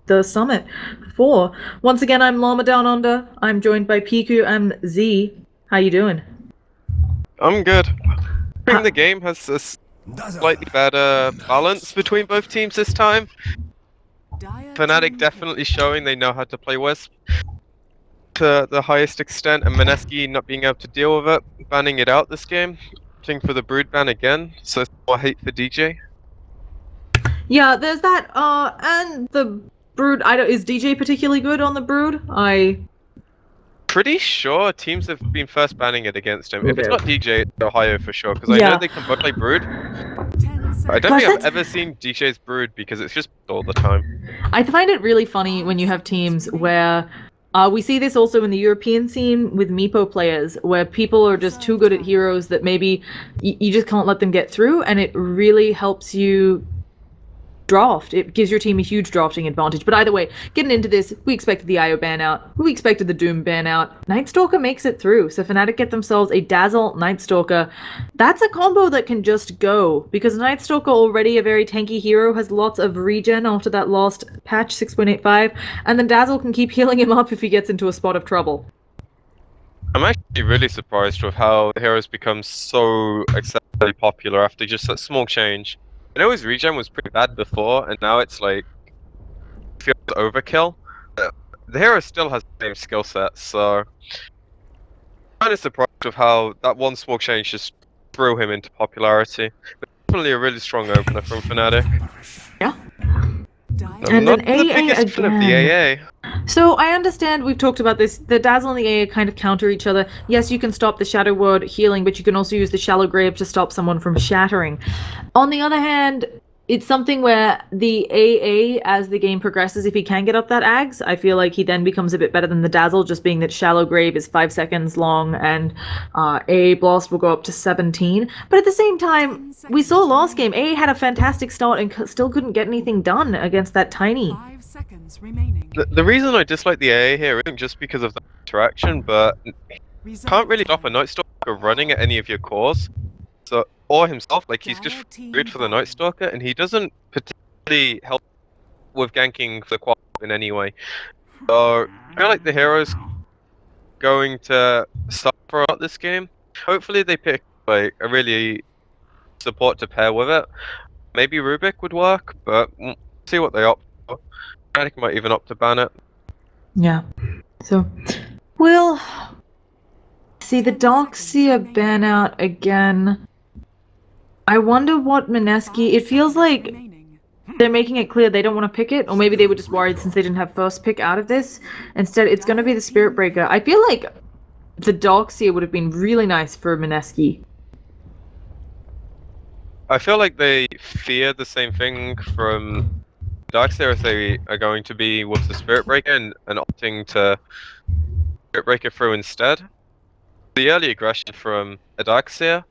the summit for. Once again, I'm Llama Down Under. I'm joined by Piku and Z. How you doing? I'm good. I think the game has a slightly better balance between both teams this time. Fnatic definitely showing they know how to play Wisp to the highest extent, and Mineski not being able to deal with it, banning it out this game. Opting for the Brood ban again, so it's more hate for DJ. Yeah, there's that. And the Brood. Is DJ particularly good on the Brood? Pretty sure teams have been first banning it against him. If it's not DJ, it's Ohio for sure, because I Yeah. know they can both play Brood. But I don't think I've ever seen DJ's Brood because it's just all the time. I find it really funny when you have teams where we see this also in the European scene with Meepo players, where people are just too good at heroes that maybe you just can't let them get through, and it really helps you draft. It gives your team a huge drafting advantage. But either way, getting into this, we expected the IO ban out. We expected the Doom ban out. Nightstalker makes it through. So Fnatic get themselves a Dazzle Nightstalker. That's a combo that can just go, because Nightstalker, already a very tanky hero, has lots of regen after that last patch 6.85, and then Dazzle can keep healing him up if he gets into a spot of trouble. I'm actually really surprised with how the heroes become so excessively popular after just that small change. I know his regen was pretty bad before, and now it's like feels overkill. The hero still has the same skill set, so I'm kind of surprised with how that one small change just threw him into popularity. But definitely a really strong opener from Fnatic. Yeah. I'm And not then the biggest fan of the AA. So I understand, we've talked about this, the Dazzle and the AA kind of counter each other. Yes, you can stop the Shadow Word healing, but you can also use the Shallow Grave to stop someone from shattering. On the other hand, it's something where the AA, as the game progresses, if he can get up that Ags, I feel like he then becomes a bit better than the Dazzle, just being that Shallow Grave is 5 seconds long and AA Blast will go up to 17. But at the same time, we saw last game, AA had a fantastic start and still couldn't get anything done against that Tiny. 5 seconds remaining. The reason I dislike the AA here isn't just because of the interaction, but can't really stop a Nightstalker running at any of your cores. So, or himself, like he's just good for the Nightstalker, and he doesn't particularly help with ganking the qual in any way. So I feel like the hero's going to suffer out this game. Hopefully they pick like a really support to pair with it. Maybe Rubik would work, but we'll see what they opt for. Fnatic might even opt to ban it. Yeah. So, we'll see the Darkseer ban out again. I wonder what Mineski... It feels like they're making it clear they don't want to pick it, or maybe they were just worried since they didn't have first pick out of this. Instead, it's going to be the Spirit Breaker. I feel like the Darkseer would have been really nice for Mineski. I feel like they fear the same thing from Darkseer as they are going to be with the Spirit Breaker and opting to Spirit Breaker through instead. The early aggression from a Darkseer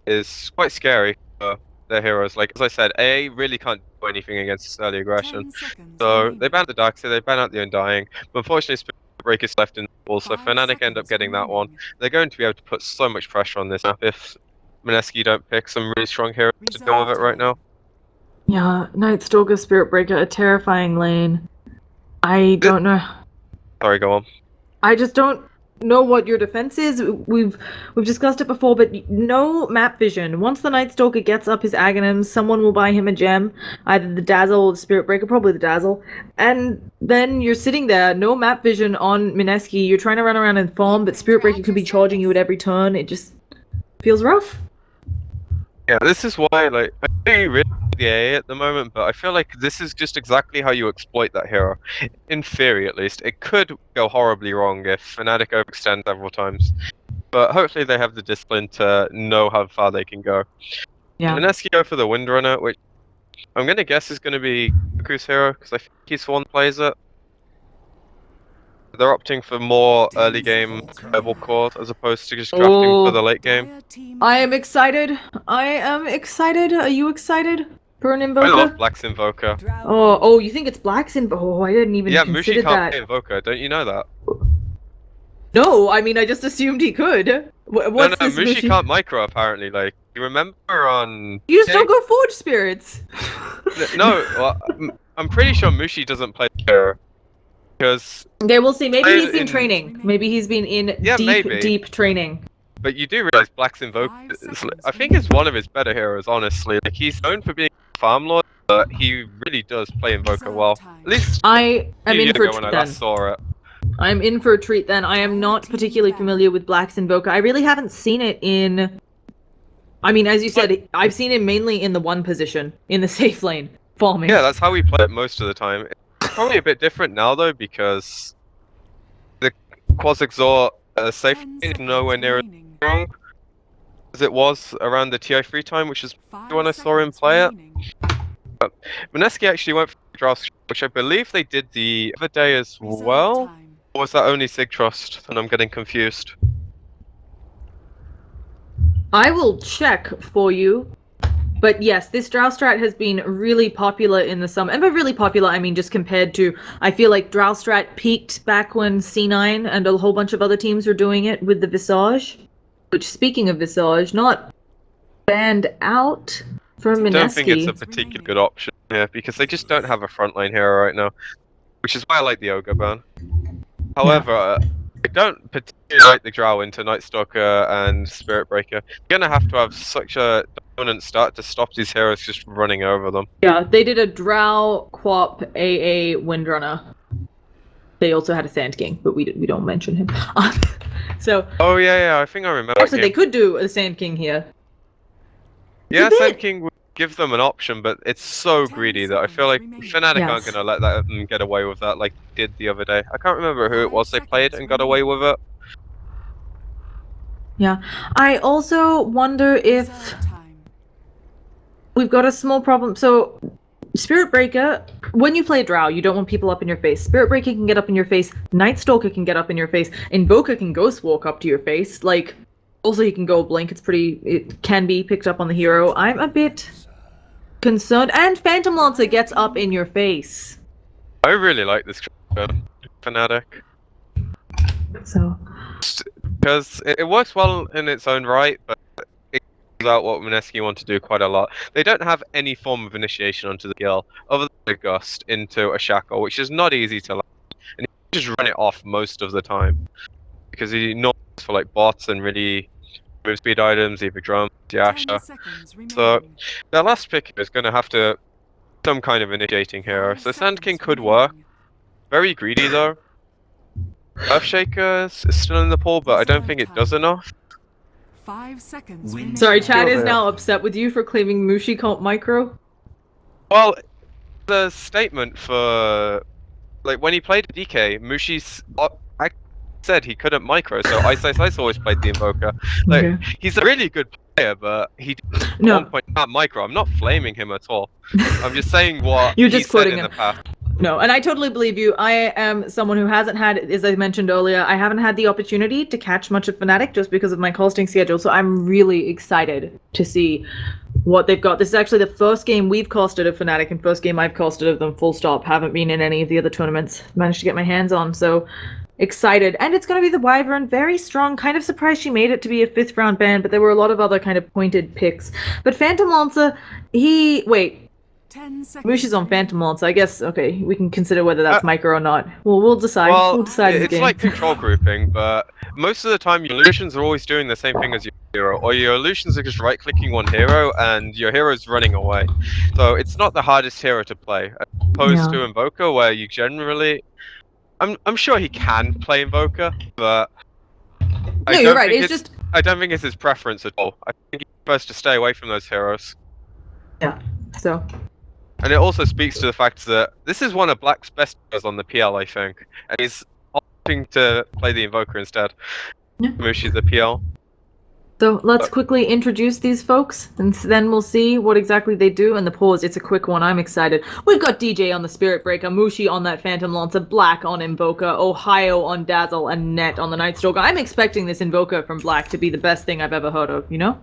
is quite scary for their heroes. Like, as I said, AA really can't do anything against this early aggression. So they ban the Darkseer, they ban out the Undying, but unfortunately Spirit Breaker's left in the ball, so Fnatic end up getting that one. They're going to be able to put so much pressure on this map if Mineski don't pick some really strong heroes to deal with it right now. Yeah, Nightstalker, Spirit Breaker, a terrifying lane. I don't know. Sorry, go on. I just don't know what your defense is. We've discussed it before, but no map vision. Once the Nightstalker gets up his Aghanims, someone will buy him a gem, either the Dazzle or the Spirit Breaker, probably the Dazzle, and then you're sitting there, no map vision on Mineski. You're trying to run around and farm, but Spirit Breaker could be charging you at every turn. It just feels rough. Yeah, this is why, like, I really like the AA at the moment, but I feel like this is just exactly how you exploit that hero. In theory, at least. It could go horribly wrong if Fnatic overextend several times. But hopefully they have the discipline to know how far they can go. Yeah. Mineski go for the Windrunner, which I'm going to guess is going to be Goku's hero, because I think he's the one that plays it. They're opting for more early game level cores as opposed to just drafting for the late game. I am excited. I am excited. Are you excited for an Invoker? I love Black's Invoker. Oh, you think it's Black's Invoker? Oh, I didn't even consider Mushi can't that. play Invoker, don't you know that? No, I mean, I just assumed he could. What's this Mushi can't micro apparently, like, you remember on... You just don't go Forge Spirits! No, well, I'm pretty sure Mushi doesn't play hero because Okay, we'll see. Maybe he's been in- training. Maybe he's been in maybe. deep training. But you do realize Black's Invoker, I think it's one of his better heroes, honestly. Like, he's known for being a farm lord, but he really does play Invoker well. At least I a am few in years for a ago when I treat then. last saw it. I'm in for a treat then. I am not particularly familiar with Black's Invoker. I really haven't seen it in... I mean, as you said, I've seen him mainly in the 1 position, in the safe lane, farming. Yeah, that's how we play it most of the time. It's probably a bit different now, though, because the Quas Exort safe lane is nowhere near as strong as it was around the TI3 time, which is when I saw him play it. But Mineski actually went for Draft, which I believe they did the other day as well. Or was that only Sig Trust? And I'm getting confused. I will check for you. But yes, this Drow strat has been really popular in the summer. And by really popular, I mean just compared to... I feel like Drow strat peaked back when C9 and a whole bunch of other teams were doing it with the Visage. Which, speaking of Visage, not banned out from Mineski. I don't think it's a particularly good option here, because they just don't have a frontline hero right now. Which is why I like the Ogre ban. However, I don't particularly like the Drow into Night Stalker and Spirit Breaker. You're gonna have to have such a dominant start to stop these heroes just running over them. Yeah, they did a Drow, Quap, AA, Windrunner. They also had a Sand King, but we don't mention him. So. Oh yeah, I think I remember. Actually, they could do a Sand King here. Yeah, Sand King would give them an option, but it's so greedy that I feel like Fnatic aren't gonna let them get away with that like they did the other day. I can't remember who it was they played and got away with it. Yeah, I also wonder if we've got a small problem. So, Spirit Breaker, when you play Drow, you don't want people up in your face. Spirit Breaker can get up in your face. Night Stalker can get up in your face. Invoker can Ghost Walk up to your face. Like, also he can go Blink. It can be picked up on the hero. I'm a bit concerned. And Phantom Lancer gets up in your face. I really like this Fnatic. So. Because it works well in its own right, but it goes out what Mineski want to do quite a lot. They don't have any form of initiation onto the skill other than a gust into a shackle, which is not easy to land. And you just run it off most of the time. Because he not for like bots and really move speed items, either drums, Yasha. So their last pick is going to have to some kind of initiating hero. So Sand King could work. Very greedy though. Earthshaker is still in the pool, but I don't think it does enough. 5 seconds. Sorry, Chad is now upset with you for claiming Mushi can't micro. Well, the statement for like when he played DK, Mushi's I said he couldn't micro, so Ice always played the Invoker. Like he's a really good player, but he at one point can't micro. I'm not flaming him at all. I'm just saying what You're just quoting in the past. No, and I totally believe you. I am someone who hasn't had, as I mentioned earlier, I haven't had the opportunity to catch much of Fnatic just because of my casting schedule, so I'm really excited to see what they've got. This is actually the first game we've casted of Fnatic and first game I've casted of them, full stop. Haven't been in any of the other tournaments. Managed to get my hands on, so excited. And it's going to be the Wyvern, very strong. Kind of surprised she made it to be a 5th round ban, but there were a lot of other kind of pointed picks. But Phantom Lancer, Mushi's on Phantom Lancer. I guess, okay, we can consider whether that's micro or not. Well, we'll decide. Well, we'll decide it's like control grouping, but most of the time your illusions are always doing the same thing as your hero, or your illusions are just right-clicking one hero and your hero's running away. So it's not the hardest hero to play, as opposed to Invoker, where you generally... I'm sure he can play Invoker, but... you're right, I don't think it's his preference at all. I think he prefers to stay away from those heroes. Yeah, so... And it also speaks to the fact that this is one of Black's best heroes on the PL, I think. And he's opting to play the Invoker instead. Mushi's the PL. So let's quickly introduce these folks, and then we'll see what exactly they do. And the pause, it's a quick one, I'm excited. We've got DJ on the Spirit Breaker, Mushi on that Phantom Lancer, Black on Invoker, Ohio on Dazzle, and Net on the Night Stalker. I'm expecting this Invoker from Black to be the best thing I've ever heard of, you know?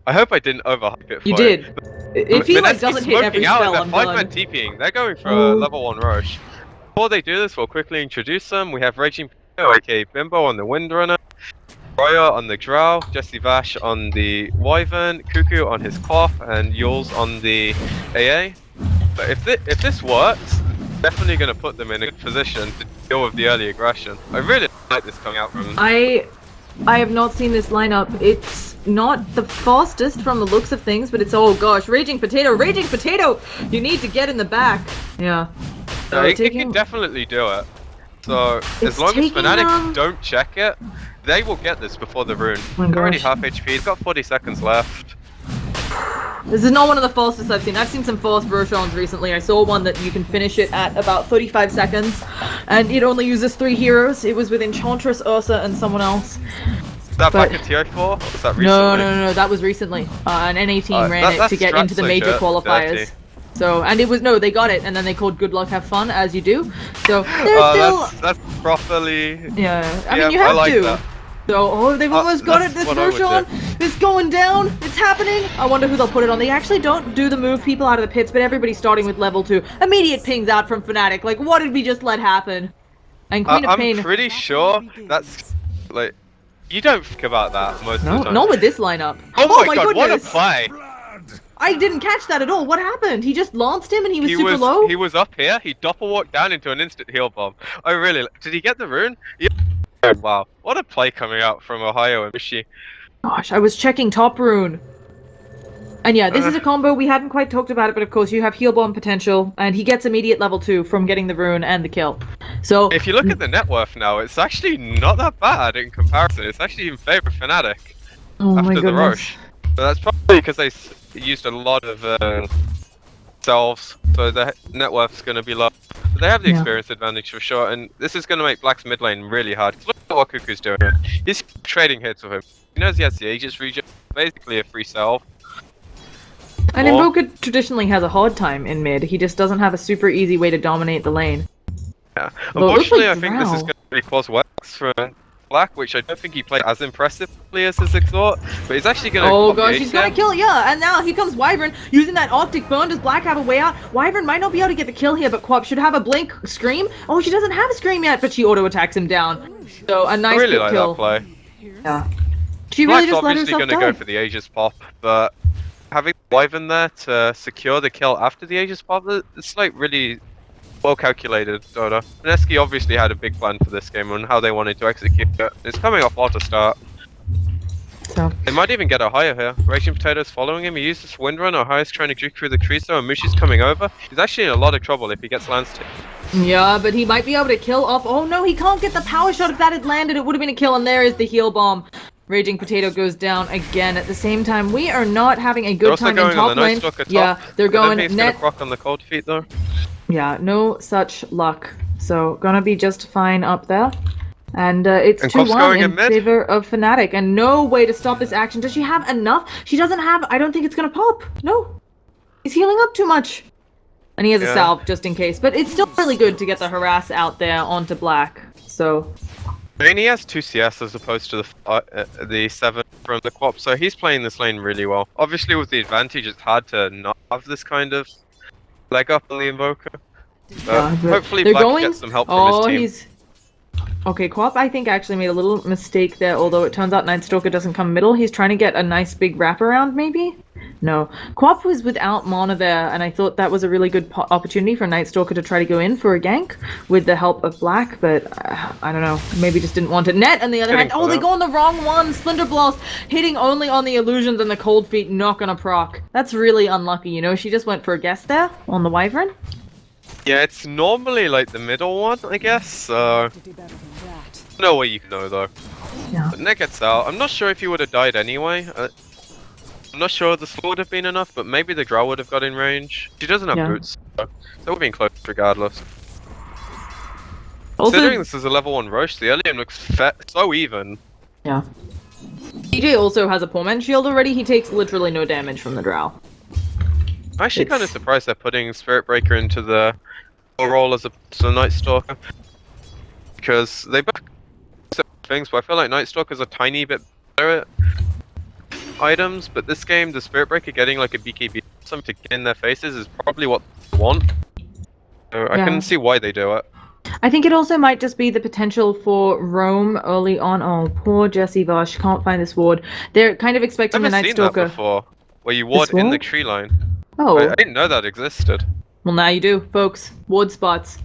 I hope I didn't overhype it for you. Did. If he doesn't hit every spell, I'm done. 5-man TPing. They're going for a level 1 rush. Before they do this, we'll quickly introduce them. We have Raging Pino, aka Bimbo on the Windrunner, Roya on the Drow, Jesse Vash on the Wyvern, Cuckoo on his Cloth, and Yules on the AA. But if this works, definitely going to put them in a good position to deal with the early aggression. I really like this coming out from. I have not seen this lineup. It's not the fastest from the looks of things, but it's, oh gosh, Raging Potato, Raging Potato! You need to get in the back. Yeah. So it can definitely do it. So as long as Fnatic don't check it, they will get this before the rune. Oh They're already half HP. He's got 40 seconds left. This is not one of the fastest I've seen. I've seen some fast versions recently. I saw one that you can finish it at about 35 seconds, and it only uses 3 heroes. It was with Enchantress, Ursa, and someone else. Is that back in TI4? Or was that recently? No, that was recently. An NA team ran it to get into the major qualifiers. Dirty. So, and it was, no, they got it, and then they called good luck, have fun, as you do. So, they're still... That's properly... Yeah, I mean, you have to. That. So, oh, they've almost got it. This version is going down. It's happening. I wonder who they'll put it on. They actually don't do the move people out of the pits, but everybody's starting with level 2. Immediate pings out from Fnatic. Like, what did we just let happen? And Queen of Pain... I'm pretty sure that's, like... You don't think about that most of the time. Not with this lineup. Oh my god, goodness. what a play! I didn't catch that at all. What happened? He just lanced him and he was super low? He was up here, he doppel walked down into an instant heal bomb. Oh really? Did he get the rune? Yeah. Wow, what a play coming out from Ohio and Mishi. Gosh, I was checking top rune. And yeah, this is a combo, we haven't quite talked about it, but of course you have heal bomb potential, and he gets immediate level 2 from getting the rune and the kill. So if you look at the net worth now, it's actually not that bad in comparison. It's actually in favor of Fnatic after the rush. So that's probably because they used a lot of selves, so the net worth is going to be low. But they have the experience advantage for sure, and this is going to make Black's mid lane really hard. Look at what Cuckoo's doing here. He's trading hits with him. He knows he has the Aegis regen, basically a free self. And Invoker traditionally has a hard time in mid. He just doesn't have a super easy way to dominate the lane. Yeah. Unfortunately, I think this is going to be close works for Black, which I don't think he played as impressively as his Exhort, but he's actually going to... Oh gosh, he's going to kill, yeah, and now here comes Wyvern, using that Optic Burn. Does Black have a way out? Wyvern might not be able to get the kill here, but Quap should have a Blink Scream. Oh, she doesn't have a Scream yet, but she auto-attacks him down. So, a nice really good kill. That play. Yeah. She really just let herself obviously going to go for the Aegis pop, but having Wyvern there to secure the kill after the Aegis pop, it's like really well calculated, DotA. Mineski obviously had a big plan for this game on how they wanted to execute it. It's coming off auto start. So. They might even get a higher here. Raging Potato's following him. He used this Windrun. Ohio's trying to juke through the trees though, and Mushi's coming over. He's actually in a lot of trouble if he gets Lance taken. Yeah, but he might be able to kill off. Oh no, he can't get the power shot. If that had landed, it would have been a kill, and there is the heal bomb. Raging Potato goes down again. At the same time, we are not having a good time in top lane. Yeah, they're going net. Croc on the cold feet though. Yeah, no such luck. So gonna be just fine up there. And it's 2-1 in favor of Fnatic, and no way to stop this action. Does she have enough? She doesn't have. I don't think it's gonna pop. No, he's healing up too much. And he has a salve just in case, but it's still really good to get the harass out there onto Black. So. I mean, he has 2 CS as opposed to the 7 from the Quap, so he's playing this lane really well. Obviously, with the advantage, it's hard to not have this kind of leg up on the Invoker. Hopefully, Black gets some help from his team. Okay, Quap, I think, actually made a little mistake there, although it turns out Nightstalker doesn't come middle. He's trying to get a nice big wraparound, maybe? No. Quap was without mana there, and I thought that was a really good opportunity for Nightstalker to try to go in for a gank with the help of Black, but I don't know. Maybe just didn't want it. Net, on the other hand, they go on the wrong one! Splinter Blast hitting only on the illusions and the cold feet, not gonna proc. That's really unlucky, you know? She just went for a guess there on the Wyvern. Yeah, it's normally like the middle one, I guess. No way you know though. Yeah. But Nick gets out. I'm not sure if he would have died anyway. I'm not sure the slow would have been enough, but maybe the Drow would have got in range. She doesn't have boots, so it would have been close regardless. Also, considering this is a level 1 rush, the early game looks so even. Yeah. DJ also has a poor man shield already. He takes literally no damage from the Drow. I'm actually kind of surprised they're putting Spirit Breaker into the role as a Night Stalker, because they both things, but I feel like Night Stalker's a tiny bit better at items, but this game, the Spirit Breaker getting like a BKB something to get in their faces is probably what they want. So I can see why they do it. I think it also might just be the potential for roam early on. Oh, poor Jessie Vosh, can't find this ward. They're kind of expecting the Night Stalker. That before, where you ward in the tree line. Oh. I didn't know that existed. Well, now you do, folks. Ward spots.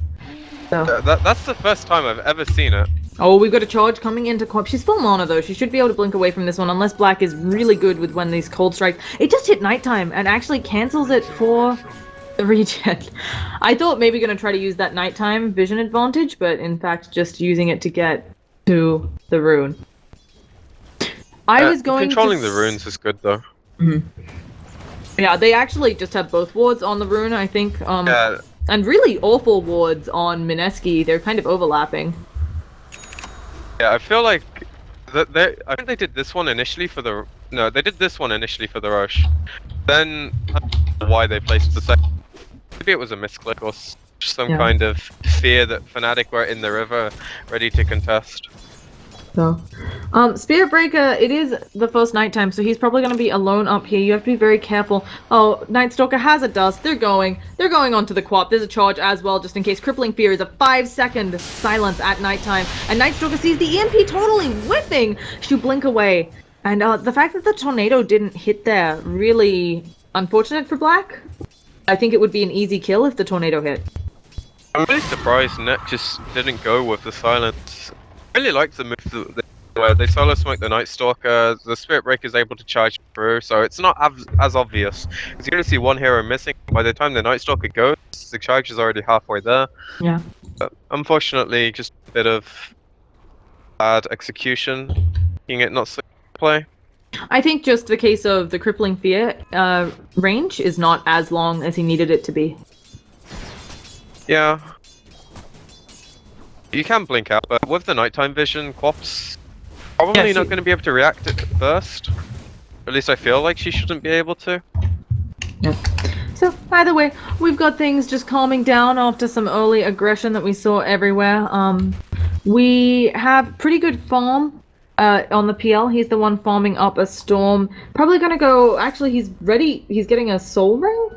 So. That's the first time I've ever seen it. Oh, we've got a charge coming into Quap. She's full mana though. She should be able to blink away from this one unless Black is really good with when these cold strikes. It just hit nighttime and actually cancels it for the regen. I thought maybe gonna try to use that nighttime vision advantage, but in fact just using it to get to the rune. I was going controlling to... the runes is good though. Yeah, they actually just have both wards on the rune, I think. Yeah. And really awful wards on Mineski. They're kind of overlapping. Yeah, I feel like I think they did this one initially for the they did this one initially for the rush. Then I don't know why they placed the second. Maybe it was a misclick or some kind of fear that Fnatic were in the river, ready to contest. So, Spirit Breaker, it is the first nighttime, so he's probably going to be alone up here. You have to be very careful. Oh, Night Stalker has a dust. They're going onto the Quap. There's a charge as well, just in case. Crippling Fear is a 5-second silence at nighttime, and Night Stalker sees the EMP totally whiffing. She blink away, and the fact that the tornado didn't hit there, really unfortunate for Black. I think it would be an easy kill if the tornado hit. I'm really surprised Net just didn't go with the silence. I really like the move where they solo smoke the Night Stalker, the Spirit Breaker is able to charge through, so it's not as obvious. Because you're going to see one hero missing, by the time the Night Stalker goes, the charge is already halfway there. Yeah. But unfortunately, just a bit of bad execution, making it not so play. I think just the case of the Crippling Fear range is not as long as he needed it to be. Yeah. You can blink out, but with the nighttime vision, Quap's probably not going to be able to react at first. At least I feel like she shouldn't be able to. Yeah. So, either way, we've got things just calming down after some early aggression that we saw everywhere. We have pretty good farm on the PL. He's the one farming up a storm. Probably going to go... Actually, he's ready. He's getting a soul ring?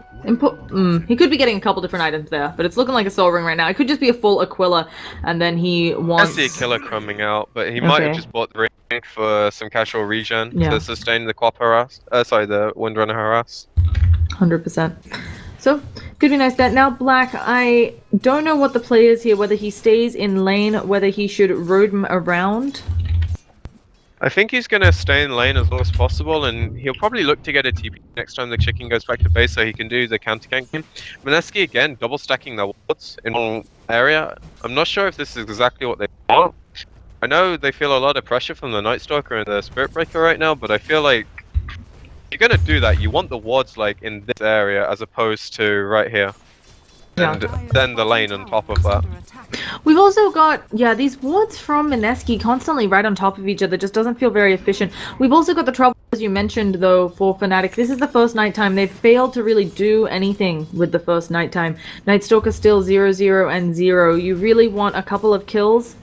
He could be getting a couple different items there, but it's looking like a soul ring right now. It could just be a full Aquila, and then he wants... I see a killer coming out, but he might have just bought the ring for some casual regen to sustain the Quap harass. The Windrunner harass. 100%. So, could be nice that. Now, Black, I don't know what the play is here, whether he stays in lane, whether he should road him around. I think he's going to stay in lane as long as possible, and he'll probably look to get a TP next time the chicken goes back to base so he can do the counter gank game. Mineski again, double stacking their wards in one area. I'm not sure if this is exactly what they want. I know they feel a lot of pressure from the Night Stalker and the Spirit Breaker right now, but I feel like if you're going to do that, you want the wards like in this area as opposed to right here. And then the lane on top of that. We've also got, these wards from Mineski constantly right on top of each other. Just doesn't feel very efficient. We've also got the trouble, as you mentioned, though, for Fnatic. This is the first nighttime. They've failed to really do anything with the first nighttime. Night Stalker still 0-0 and 0. You really want a couple of kills.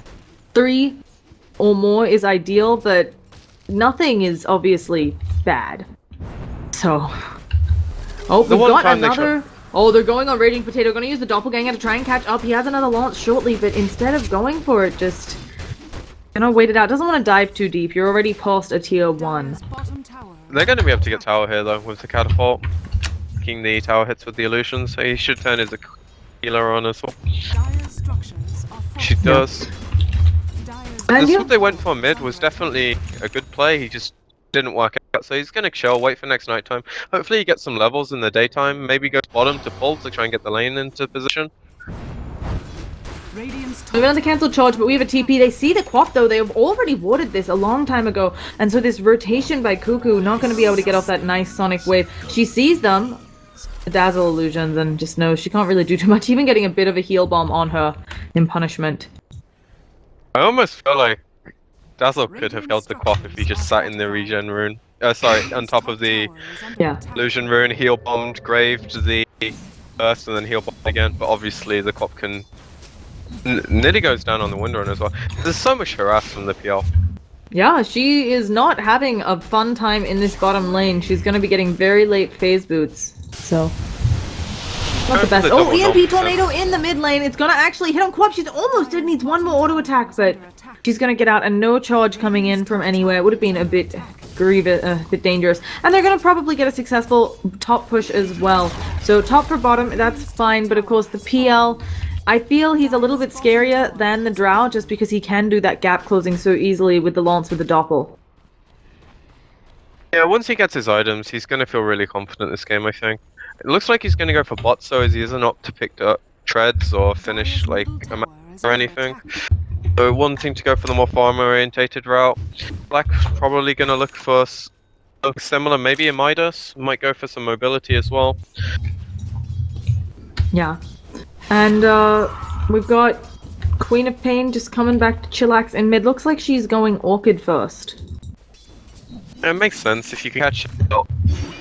3 or more is ideal, but nothing is obviously bad. So... Oh, we've got another... Oh, they're going on Raging Potato. Going to use the Doppelganger to try and catch up. He has another launch shortly, but instead of going for it, just... gonna wait it out. Doesn't want to dive too deep. You're already past a tier 1. They're going to be able to get tower here, though, with the catapult. Taking the tower hits with the illusion, so he should turn his healer on as well. She does. This is what they went for mid was definitely a good play. He just didn't work out, so he's gonna chill, wait for next nighttime. Hopefully he gets some levels in the daytime, maybe goes bottom to pull to try and get the lane into position. We're going to cancel charge, but we have a TP. They see the Quap, though. They have already warded this a long time ago, and so this rotation by Cuckoo, not going to be able to get off that nice Sonic wave. She sees them, dazzle illusions, and just knows she can't really do too much, even getting a bit of a heal bomb on her in punishment. I almost feel like Dazzle could have held the Quap if he just sat in the regen rune. On top of the illusion rune, heal bombed, graved the burst, and then heal bombed again. But obviously the Quap can... Niddy goes down on the Windrunner as well. There's so much harass from the PL. Yeah, she is not having a fun time in this bottom lane. She's going to be getting very late phase boots. So... not the best. Oh, EMP Tornado in the mid lane. It's gonna actually hit on Quap. She's almost dead. Needs one more auto attack, but she's gonna get out, and no charge coming in from anywhere. It would have been a bit a bit dangerous. And they're going to probably get a successful top push as well. So top for bottom, that's fine, but of course the PL, I feel he's a little bit scarier than the Drow just because he can do that gap closing so easily with the Lance with the Doppel. Yeah, once he gets his items, he's going to feel really confident this game, I think. It looks like he's going to go for bots, so as he doesn't opt to pick up treads or finish like a map or anything. So wanting to go for the more farm-orientated route. Black's probably going to look for something similar, maybe a Midas. Might go for some mobility as well. Yeah. And we've got Queen of Pain just coming back to chillax in mid. Looks like she's going Orchid first. It makes sense if you can catch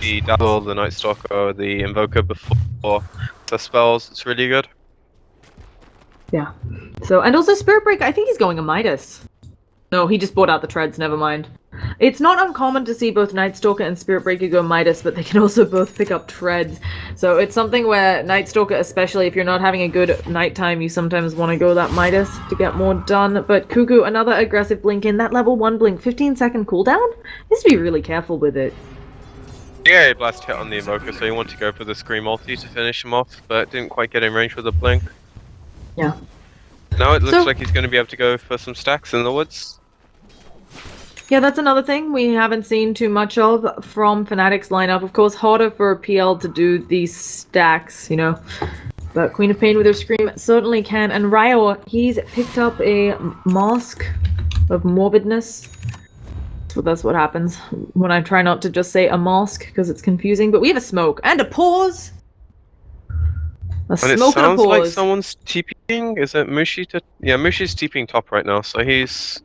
the Dazzle, the Night Stalker, or the Invoker before the spells. It's really good. Yeah. So, and also Spirit Breaker, I think he's going a Midas. No, he just bought out the treads, never mind. It's not uncommon to see both Night Stalker and Spirit Breaker go Midas, but they can also both pick up treads. So it's something where Night Stalker, especially if you're not having a good nighttime, you sometimes want to go that Midas to get more done. But Cuckoo, another aggressive blink in. That level 1 blink, 15-second cooldown? Needs to be really careful with it. Yeah, Blast hit on the Invoker, so you want to go for the Scream ulti to finish him off, but didn't quite get in range with the blink. Yeah. Now it looks like he's going to be able to go for some stacks in the woods. Yeah, that's another thing we haven't seen too much of from Fnatic's lineup. Of course, harder for PL to do these stacks, you know. But Queen of Pain with her Scream certainly can. And Ryo, he's picked up a Mask of Morbidness. So that's what happens when I try not to just say a mask, because it's confusing. But we have a smoke and a pause! A And it smoke and a sounds pause. like someone's TPing. Is it Mushi to... Yeah, Mushi's TPing top right now, so he's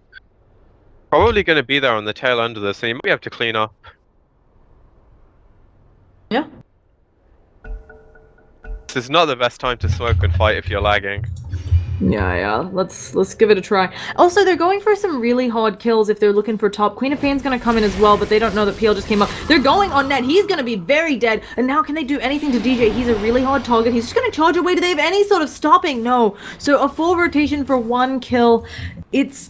probably going to be there on the tail end of this, and he might have to clean up. Yeah. This is not the best time to smoke and fight if you're lagging. Yeah. Let's give it a try. Also, they're going for some really hard kills if they're looking for top. Queen of Pain's gonna come in as well, but they don't know that PL just came up. They're going on net. He's gonna be very dead. And now can they do anything to DJ? He's a really hard target. He's just gonna charge away. Do they have any sort of stopping? No. So a full rotation for 1 kill. It's...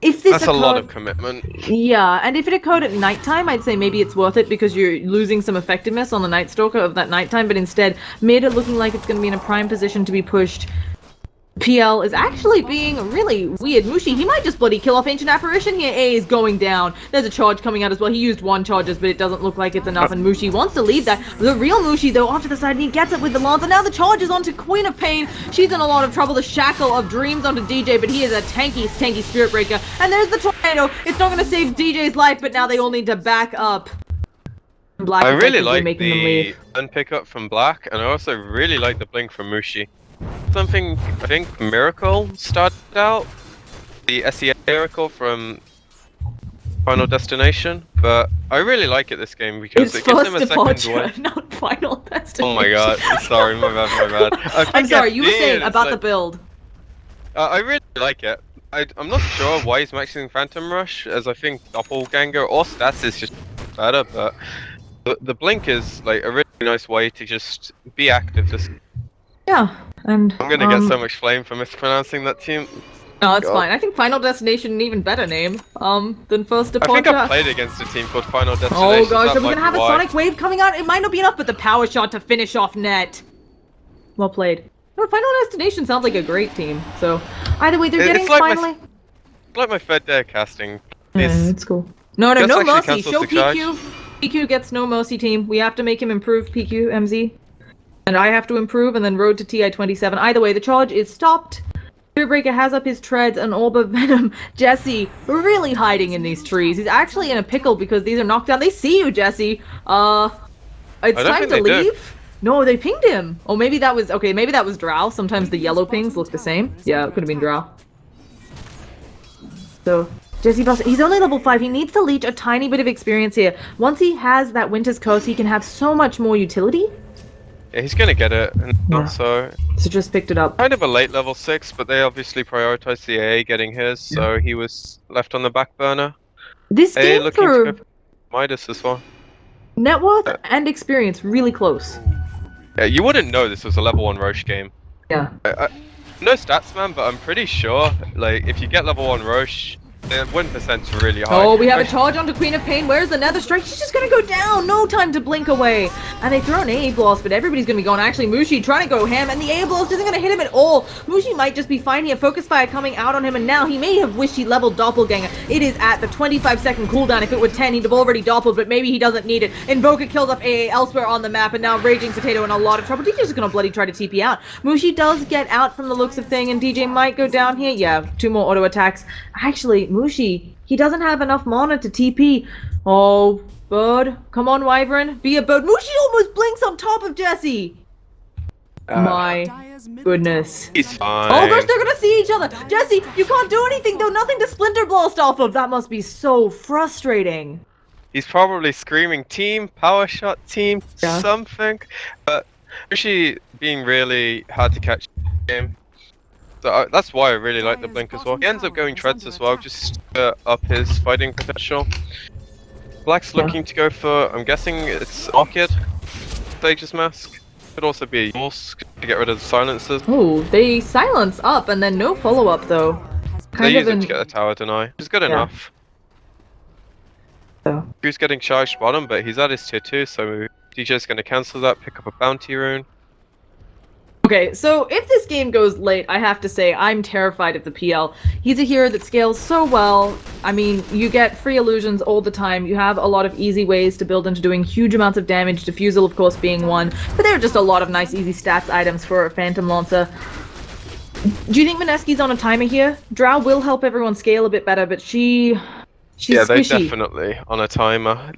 If this That's a lot of commitment. Yeah, and if it occurred at nighttime, I'd say maybe it's worth it because you're losing some effectiveness on the Night Stalker of that nighttime, but instead made it looking like it's going to be in a prime position to be pushed. PL is actually being really weird. Mushi, he might just bloody kill off Ancient Apparition here. A is going down. There's a charge coming out as well. He used 1 charges, but it doesn't look like it's enough, and Mushi wants to leave that. The real Mushi, though, off to the side, and he gets it with the Lance, and now the charge is onto Queen of Pain. She's in a lot of trouble. The Shackle of Dreams onto DJ, but he is a tanky Spirit Breaker. And there's the Tornado. It's not going to save DJ's life, but now they all need to back up. Black I really like making them the leave. unpick-up from Black, and I also really like the blink from Mushi. Something, I think Miracle started out, the SEA Miracle from Final Destination, but I really like it this game because It's it gives him a first second departure, way. not Final Destination. Oh my god, sorry, my bad. I'm sorry, you were saying about the build. I really like it. I'm not sure why he's maxing Phantom Rush, as I think Doppelganger or Stats is just better, but the blink is like a really nice way to just be active. Yeah, and I'm gonna get so much flame for mispronouncing that team. No, it's fine. I think Final Destination an even better name than First Departure. I think I played against a team called Final Destination. Oh gosh, are we gonna have a Sonic Wave coming out? It might not be enough, but the power shot to finish off net. Well played. No, Final Destination sounds like a great team. So either way, they're getting like finally. Like my Fed Day casting. Yeah, it's cool. No Just mercy. actually Show cancels the charge. PQ. PQ gets no mercy team. We have to make him improve PQ MZ. And I have to improve, and then road to TI-27. Either way, the charge is stopped. Spirit Breaker has up his treads, and Orb of Venom. Jesse, really hiding in these trees. He's actually in a pickle because these are knocked down. They see you, Jesse. It's time to leave? No, they pinged him. Oh, maybe that was... Okay, maybe that was Drow. Sometimes the yellow pings look the same. Yeah, it could have been Drow. So... Jesse Buster, he's only level 5. He needs to leech a tiny bit of experience here. Once he has that Winter's Curse, he can have so much more utility. Yeah, he's gonna get it, and so just picked it up. Kind of a late level 6, but they obviously prioritized the AA getting his, so he was left on the back burner. This game looking for to go for Midas as well. net worth and experience really close. Yeah, you wouldn't know this was a level 1 Roche game. Yeah. No stats, man, but I'm pretty sure, like, if you get level 1 Roche, The win percent's really high. Oh, we have a charge onto Queen of Pain. Where's the Nether Strike? She's just gonna go down. No time to blink away. And they throw an AA Blast, but everybody's gonna be going. Actually, Mushi trying to go ham, and the AA Blast isn't gonna hit him at all. Mushi might just be fine here. Focus Fire coming out on him, and now he may have wished he leveled Doppelganger. It is at the 25-second cooldown. If it were 10, he'd have already doppeled, but maybe he doesn't need it. Invoker kills up AA elsewhere on the map, and now Raging Potato in a lot of trouble. DJ's just gonna bloody try to TP out. Mushi does get out from the looks of thing, and DJ might go down here. Yeah, 2 more auto attacks. Actually, Mushi, he doesn't have enough mana to TP. Oh, bird. Come on, Wyvern. Be a bird. Mushi almost blinks on top of Jesse. My goodness. He's fine. Oh gosh, they're gonna see each other. Jesse, you can't do anything though. Nothing to Splinter Blast off of. That must be so frustrating. He's probably screaming team, power shot team, something. But Mushi being really hard to catch game. So that's why I really like the blink as well. He ends up going treads as well, just to up his fighting potential. Black's looking to go for, I'm guessing it's Orchid, Stage's Mask. Could also be a Yulsk to get rid of the silencers. Oh, they silence up and then no follow-up though. They use it to get the tower deny, which is good enough. So. He's getting charged bottom, but he's at his tier 2, so DJ's going to cancel that, pick up a bounty rune. Okay, so if this game goes late, I have to say I'm terrified of the PL. He's a hero that scales so well. I mean, you get free illusions all the time. You have a lot of easy ways to build into doing huge amounts of damage, Diffusal of course being one, but there are just a lot of nice easy stats items for Phantom Lancer. Do you think Mineski's on a timer here? Drow will help everyone scale a bit better, but she's they're squishy. definitely on a timer.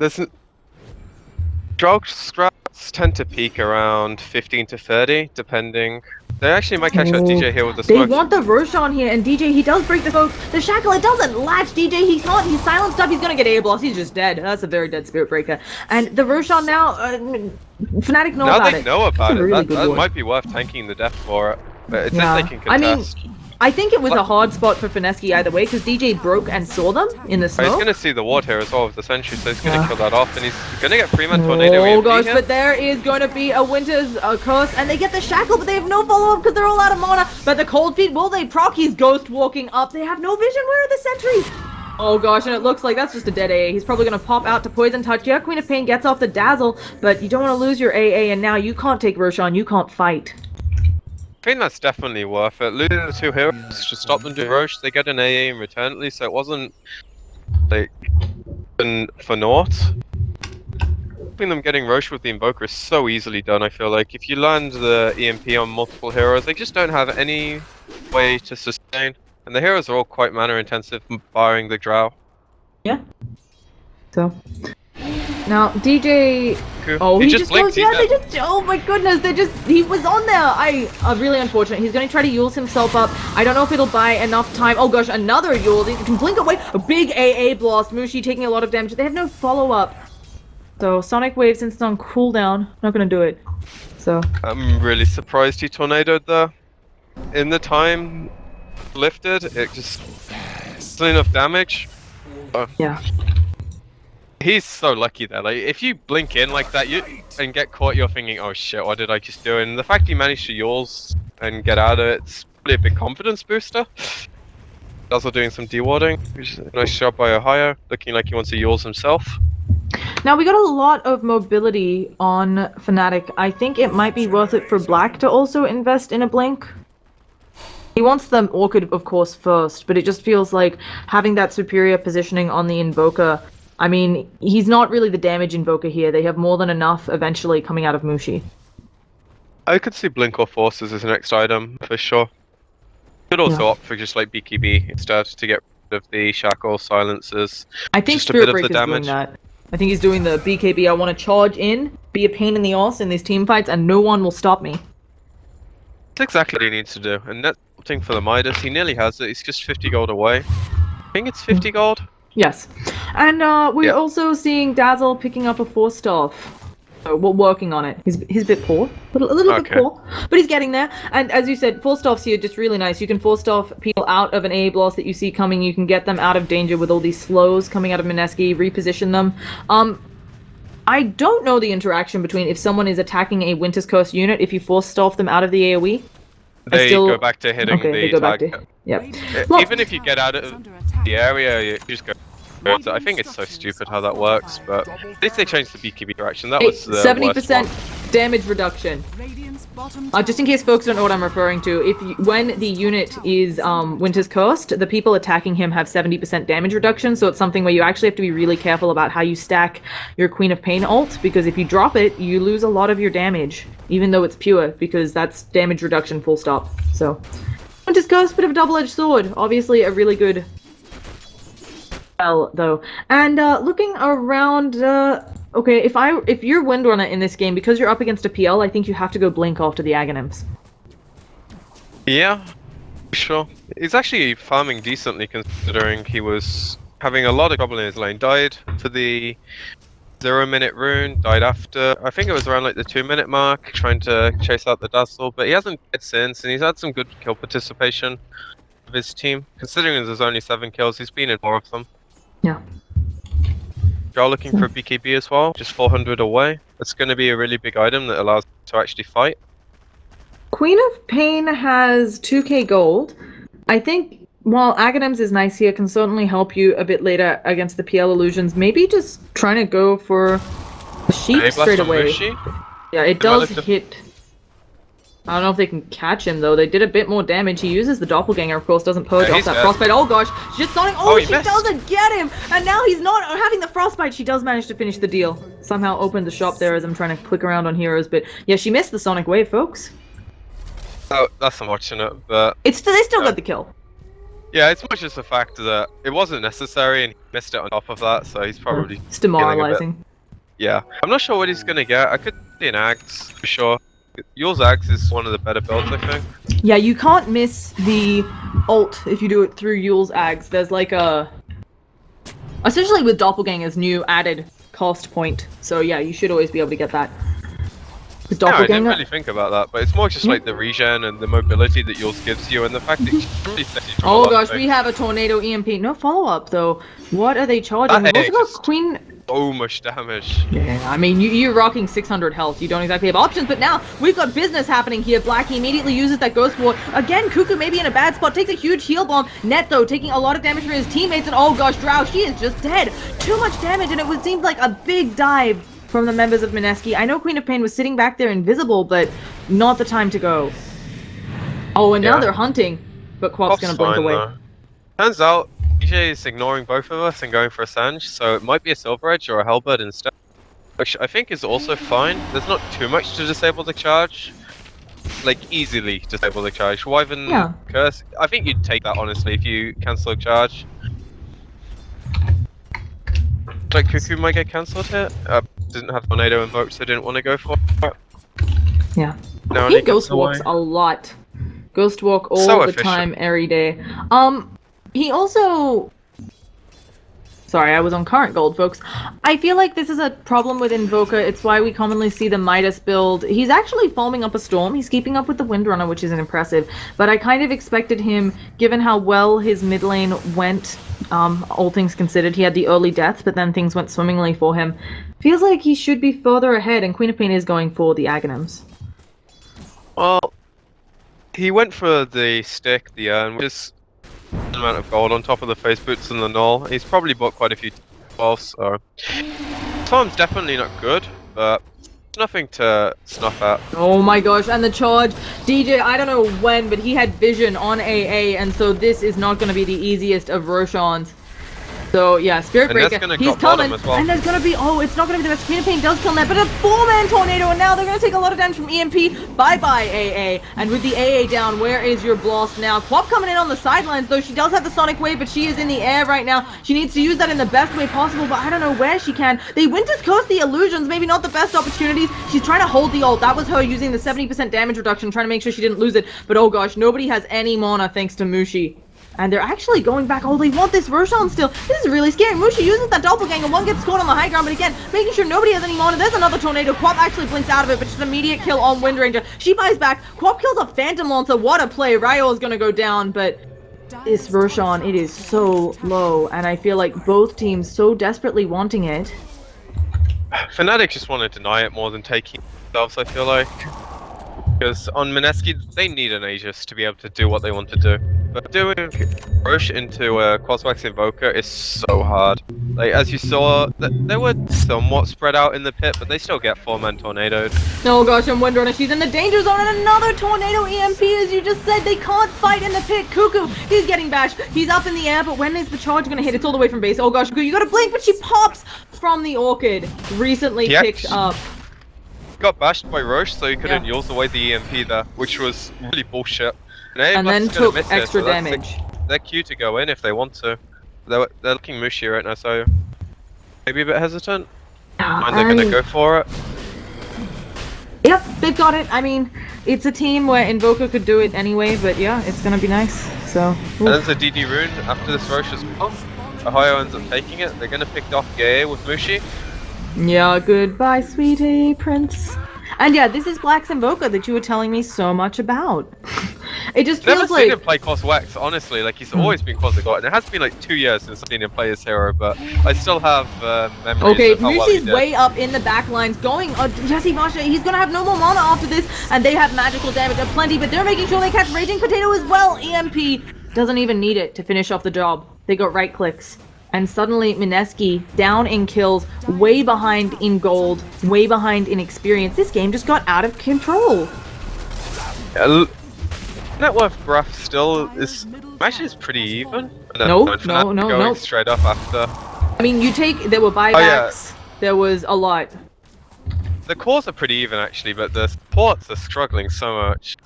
Drow scraps tend to peak around 15 to 30, depending. They actually might catch that DJ here with the smoke. They want the Roshan here, and DJ, he does break the smoke. The Shackle, it doesn't latch DJ. He's silenced up. He's gonna get A blast. He's just dead. That's a very dead Spirit Breaker. And the Roshan now, Fnatic know about it. Now they know about it. Really that might be worth tanking the death for it. But it's if they can contest. I mean, I think it was a hard spot for Mineski either way, because DJ broke and saw them in the smoke. He's going to see the ward here as well with the sentry, so he's going to kill that off, and he's going to get Freeman Tornado. Oh gosh, but there is going to be a Winter's Curse, and they get the Shackle, but they have no follow-up because they're all out of mana. But the Cold Feet, will they proc? He's ghost walking up. They have no vision. Where are the sentries? Oh gosh, and it looks like that's just a dead AA. He's probably going to pop out to Poison Touch. Yeah, Queen of Pain gets off the Dazzle, but you don't want to lose your AA, and now you can't take Roshan. You can't fight. I think that's definitely worth it. Losing the 2 heroes to stop them doing Roche, they get an AA in return at least, so it wasn't like for naught. Stopping them getting Roche with the Invoker is so easily done, I feel like. If you land the EMP on multiple heroes, they just don't have any way to sustain. And the heroes are all quite mana intensive, barring the Drow. Yeah. So. Now, DJ... Cool. Oh, he just blinked. goes, yeah, they just... Oh my goodness, he was on there! Really unfortunate. He's going to try to Yule's himself up. I don't know if it'll buy enough time. Oh gosh, another Yule. He can blink away. A big AA blast. Mushi taking a lot of damage. They have no follow-up. So, Sonic Wave, since it's on cooldown, not going to do it. So... I'm really surprised he tornadoed there. In the time lifted, it just... isn't enough damage. Yeah. He's so lucky there. Like, if you blink in like that and get caught, you're thinking, "Oh shit, what did I just do?" And the fact he managed to Yule's and get out of it's probably a big confidence booster. Also doing some dewarding, which is a nice shot by Ohio, looking like he wants to Yule's himself. Now, we got a lot of mobility on Fnatic. I think it might be worth it for Black to also invest in a blink. He wants the Orchid, of course, first, but it just feels like having that superior positioning on the Invoker. I mean, he's not really the damage Invoker here. They have more than enough eventually coming out of Mushi. I could see Blink or Forces as the next item, for sure. Could also opt for just like BKB instead to get rid of the Shackle, Silencers. I think Spirit Break is doing that. I think he's doing the BKB. I want to charge in, be a pain in the arse in these team fights, and no one will stop me. That's exactly what he needs to do. And that's opting for the Midas. He nearly has it. He's just 50 gold away. I think it's 50 gold. Yes. And we're also seeing Dazzle picking up a 4-staff. So we're working on it. He's a bit poor. A little bit poor. But he's getting there. And as you said, 4-staffs here are just really nice. You can 4-staff people out of an A blast that you see coming. You can get them out of danger with all these slows coming out of Mineski, reposition them. I don't know the interaction between if someone is attacking a Winter's Curse unit, if you 4-staff them out of the AoE. They go back to hitting the target. Yep. Even if you get out of the area, you just go. I think it's so stupid how that works, but at least they changed the beekeeping direction. That was the 70% worst one. damage reduction. Just in case folks don't know what I'm referring to, when the unit is Winter's Cursed, the people attacking him have 70% damage reduction, so it's something where you actually have to be really careful about how you stack your Queen of Pain ult, because if you drop it, you lose a lot of your damage, even though it's pure, because that's damage reduction full stop. So, Winter's Cursed, bit of a double-edged sword. Obviously a really good spell, though. And looking around, okay, if you're Windrunner in this game, because you're up against a PL, I think you have to go Blink after the Aghanims. Yeah, sure. He's actually farming decently considering he was having a lot of trouble in his lane. Died for the 0-minute rune, died after, I think it was around like the 2-minute mark, trying to chase out the Dazzle, but he hasn't died since, and he's had some good kill participation of his team. Considering there's only 7 kills, he's been in 4 of them. Yeah. You're looking for a BKB as well, just 400 away. It's going to be a really big item that allows to actually fight. Queen of Pain has 2k gold. I think while Aghanims is nice here, can certainly help you a bit later against the PL illusions. Maybe just trying to go for a sheep straight away. Yeah, it does hit. I don't know if they can catch him though. They did a bit more damage. He uses the doppelganger, of course, doesn't purge off that frostbite. Oh gosh, she's just Sonic. Oh, she doesn't get him, and now he's not having the frostbite. She does manage to finish the deal. Somehow opened the shop there as I'm trying to click around on heroes, but yeah, she missed the Sonic wave, folks. Oh, that's unfortunate, but they still got the kill. Yeah, it's much just the fact that it wasn't necessary and he missed it on top of that, so he's probably it's demoralizing. Yeah, I'm not sure what he's gonna get. I could see an Axe for sure. Yours Axe is one of the better builds, I think. Yeah, you can't miss the ult if you do it through Yule's Axe. There's like a... Essentially with Doppelganger's new added cost point. So yeah, you should always be able to get that. Yeah, I didn't really think about that, but it's more just like the regen and the mobility that yours gives you and the fact that you can really set you from Oh gosh, we have a Tornado EMP. No follow-up though. What are they charging? We've also got Queen... So much damage. Yeah, I mean, you're rocking 600 health. You don't exactly have options, but now we've got business happening here. Blackie immediately uses that Ghost Ward. Again, Cuckoo maybe in a bad spot. Takes a huge heal bomb. Net, though, taking a lot of damage from his teammates, and oh gosh, Drow, she is just dead. Too much damage, and it would seem like a big dive from the members of Mineski. I know Queen of Pain was sitting back there invisible, but not the time to go. Oh, and now they're hunting, but Quap's gonna blink away. Though. Turns out, DJ is ignoring both of us and going for a Sange, so it might be a Silver Edge or a Halberd instead. Which I think is also fine. There's not too much to disable the charge. Like, easily disable the charge. Wyvern Curse, I think you'd take that honestly if you cancel a charge. Like, Cuckoo might get cancelled here. Didn't have Tornado invoked, so didn't want to go for it. Yeah. Now he Ghost Walks a lot. Ghost Walk all the time, every day. He also... Sorry, I was on current gold, folks. I feel like this is a problem with Invoker. It's why we commonly see the Midas build. He's actually foaming up a storm. He's keeping up with the Windrunner, which isn't impressive. But I kind of expected him, given how well his mid lane went, all things considered. He had the early death, but then things went swimmingly for him. Feels like he should be further ahead, and Queen of Pain is going for the Aghanims. Well, he went for the stick, the urn, which is an amount of gold on top of the face boots and the null. He's probably bought quite a few balls, so farm's definitely not good, but nothing to snuff at. Oh my gosh, and the charge. DJ, I don't know when, but he had vision on AA, and so this is not going to be the easiest of Roshans. So yeah, Spirit Breaker, he's coming, and there's gonna be, oh, it's not gonna be the best. Queen of Pain does kill that, but a 4-man tornado, and now they're gonna take a lot of damage from EMP. Bye-bye, AA. And with the AA down, where is your blast now? Quap coming in on the sidelines, though. She does have the Sonic Wave, but she is in the air right now. She needs to use that in the best way possible, but I don't know where she can. They Winter's Coast the illusions, maybe not the best opportunities. She's trying to hold the ult. That was her using the 70% damage reduction, trying to make sure she didn't lose it. But oh gosh, nobody has any mana thanks to Mushi. And they're actually going back. Oh, they want this Roshan still. This is really scary. Mushi uses that doppelganger. One gets scored on the high ground, but again, making sure nobody has any mana. There's another tornado. Quap actually blinks out of it, but just an immediate kill on Windranger. She buys back. Quap kills a Phantom Lancer. What a play. Ryo is going to go down, but this Roshan, it is so low. And I feel like both teams so desperately wanting it. Fnatic just want to deny it more than taking themselves, I feel like. Because on Mineski, they need an Aegis to be able to do what they want to do. but doing Roche into a Qualifier Invoker is so hard. Like, as you saw, they were somewhat spread out in the pit, but they still get 4-man tornadoed. Oh gosh, I'm wondering if she's in the danger zone and another tornado EMP, as you just said. They can't fight in the pit. Cuckoo, he's getting bashed. He's up in the air, but when is the charge gonna hit? It's all the way from base. Oh gosh, Cuckoo, you gotta blink, but she pops from the Orchid. Recently picked up. Got bashed by Roche, so he couldn't use away the EMP there, which was really bullshit. And then took extra damage. They're Q to go in if they want to. They're looking mushy right now, so maybe a bit hesitant. And they're gonna go for it. Yep, they've got it. I mean, it's a team where Invoker could do it anyway, but yeah, it's gonna be nice. So. Oof. And there's a DD rune after this Roche as well. Ohio ends up taking it. They're gonna pick off Gae with Mushi. Yeah, goodbye, sweetie prince. And yeah, this is Black's Invoker that you were telling me so much about. It just feels Never seen him play Coswex, honestly. Like, he's always been Coswex, and it has been like 2 years since I've seen him play his hero, but I still have memories okay, of how well he did. way up in the back lines, going, Jesse Masha, he's gonna have no more mana after this, and they have magical damage aplenty, but they're making sure they catch Raging Potato as well. EMP doesn't even need it to finish off the job. They got right clicks. And suddenly, Mineski down in kills, way behind in gold, way behind in experience. This game just got out of control. Net worth graph still is actually pretty even. No. Straight up after. I mean, there were buybacks. There was a lot. The cores are pretty even actually, but the supports are struggling so much.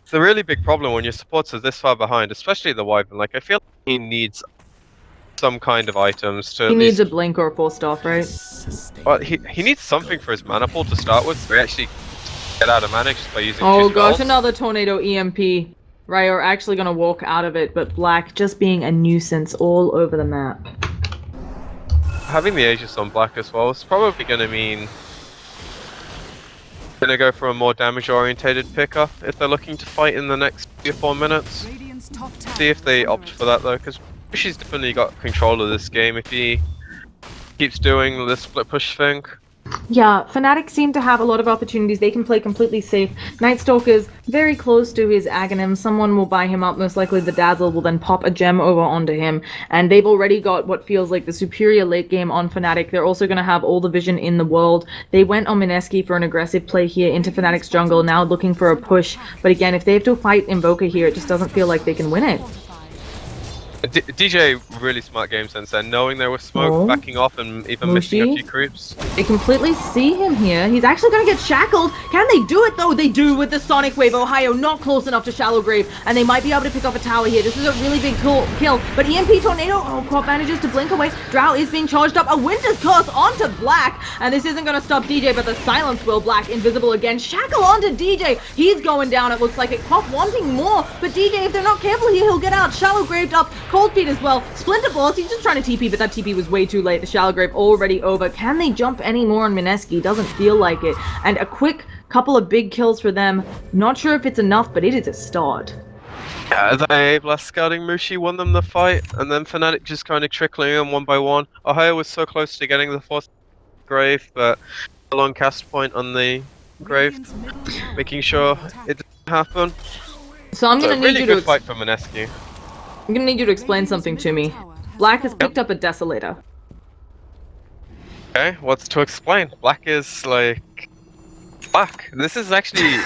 It's a really big problem when your supports are this far behind, especially the Wyvern. Like, I feel like he needs some kind of items to. He needs a blink or a full stop, right? Well, he needs something for his mana pool to start with. So he actually get out of mana just by using. Oh gosh, another tornado EMP. Ryo actually gonna walk out of it, but Black just being a nuisance all over the map. Having the Aegis on Black as well is probably gonna mean. Gonna go for a more damage-orientated pickup if they're looking to fight in the next 3 or 4 minutes. See if they opt for that though, because she's definitely got control of this game if he keeps doing the split push thing. Yeah, Fnatic seem to have a lot of opportunities. They can play completely safe. Night Stalker's very close to his Aghanim. Someone will buy him up. Most likely the Dazzle will then pop a gem over onto him. And they've already got what feels like the superior late game on Fnatic. They're also going to have all the vision in the world. They went on Mineski for an aggressive play here into Fnatic's jungle, now looking for a push. But again, if they have to fight Invoker here, it just doesn't feel like they can win it. DJ really smart game sense there, knowing there was smoke, backing off and even missing a few creeps. They completely see him here. He's actually going to get shackled. Can they do it though? They do with the Sonic Wave. Ohio not close enough to Shallow Grave, and they might be able to pick up a tower here. This is a really big kill, but EMP Tornado, Corp manages to blink away. Drow is being charged up. A Winter's Curse onto Black, and this isn't going to stop DJ, but the Silence will. Black invisible again. Shackle onto DJ. He's going down, it looks like it. Corp wanting more, but DJ, if they're not careful here, he'll get out. Shallow Graved up. Cold Feet as well. Splinter Balls, he's just trying to TP, but that TP was way too late. The Shallow Grave already over. Can they jump any more on Mineski? Doesn't feel like it. And a quick couple of big kills for them. Not sure if it's enough, but it is a start. Yeah, the last scouting Mushi won them the fight, and then Fnatic just kind of trickling in one by one. Ohio was so close to getting the fourth grave, but a long cast point on the grave, making sure it didn't happen. So I'm gonna need you to good fight for Mineski. I'm gonna need you to explain something to me. Black has picked up a Desolator. Okay, what's to explain? Black is like Black. This is actually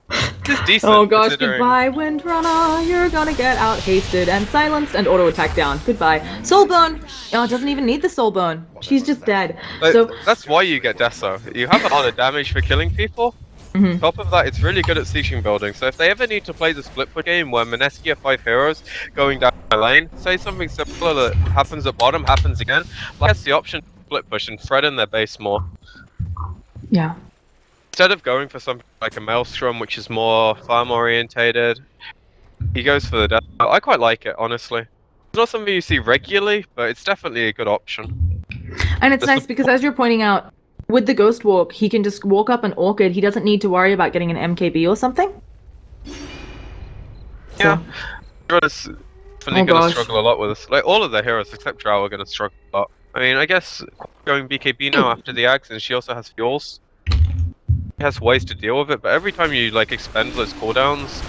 this is decent. Oh gosh, goodbye Windrunner. You're gonna get out hasted and silenced and auto attack down. Goodbye. Soulburn. Oh, it doesn't even need the Soulburn. She's just dead. But so that's why you get Deso. You have a lot of damage for killing people. On top of that, it's really good at sieging building, so if they ever need to play the split push game where Mineski have 5 heroes going down my lane, say something similar that happens at bottom, happens again, Black has the option to split push and thread in their base more. Yeah. Instead of going for something like a Maelstrom, which is more farm orientated, he goes for the death. I quite like it, honestly. It's not something you see regularly, but it's definitely a good option. And it's nice because, as you're pointing out, with the Ghost Walk, he can just walk up an Orchid. He doesn't need to worry about getting an MKB or something. Yeah. Drow definitely going to struggle a lot with this. Like, all of the heroes except Drow are going to struggle a lot. I mean, I guess going BKB now after the Axe, and she also has fuels. She has ways to deal with it, but every time you, like, expend those cooldowns,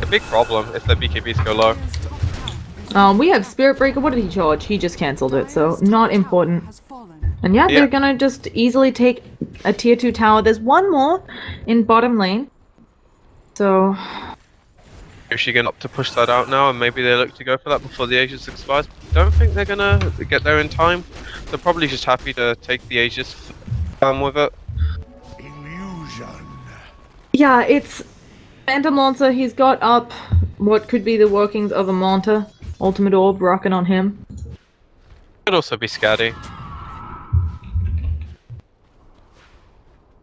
it big problem if their BKBs go low. We have Spirit Breaker. What did he charge? He just cancelled it, so not important. Has fallen. And yeah, Yeah. they're gonna just easily take a tier 2 tower. There's one more in bottom lane. So, Is she going to push that out now, and maybe they look to go for that before the Aegis expires? Don't think they're gonna get there in time. They're probably just happy to take the Aegis with it. yeah, it's Phantom Lancer. He's got up what could be the workings of a Manta. Ultimate Orb rocking on him. Could also be Scatty.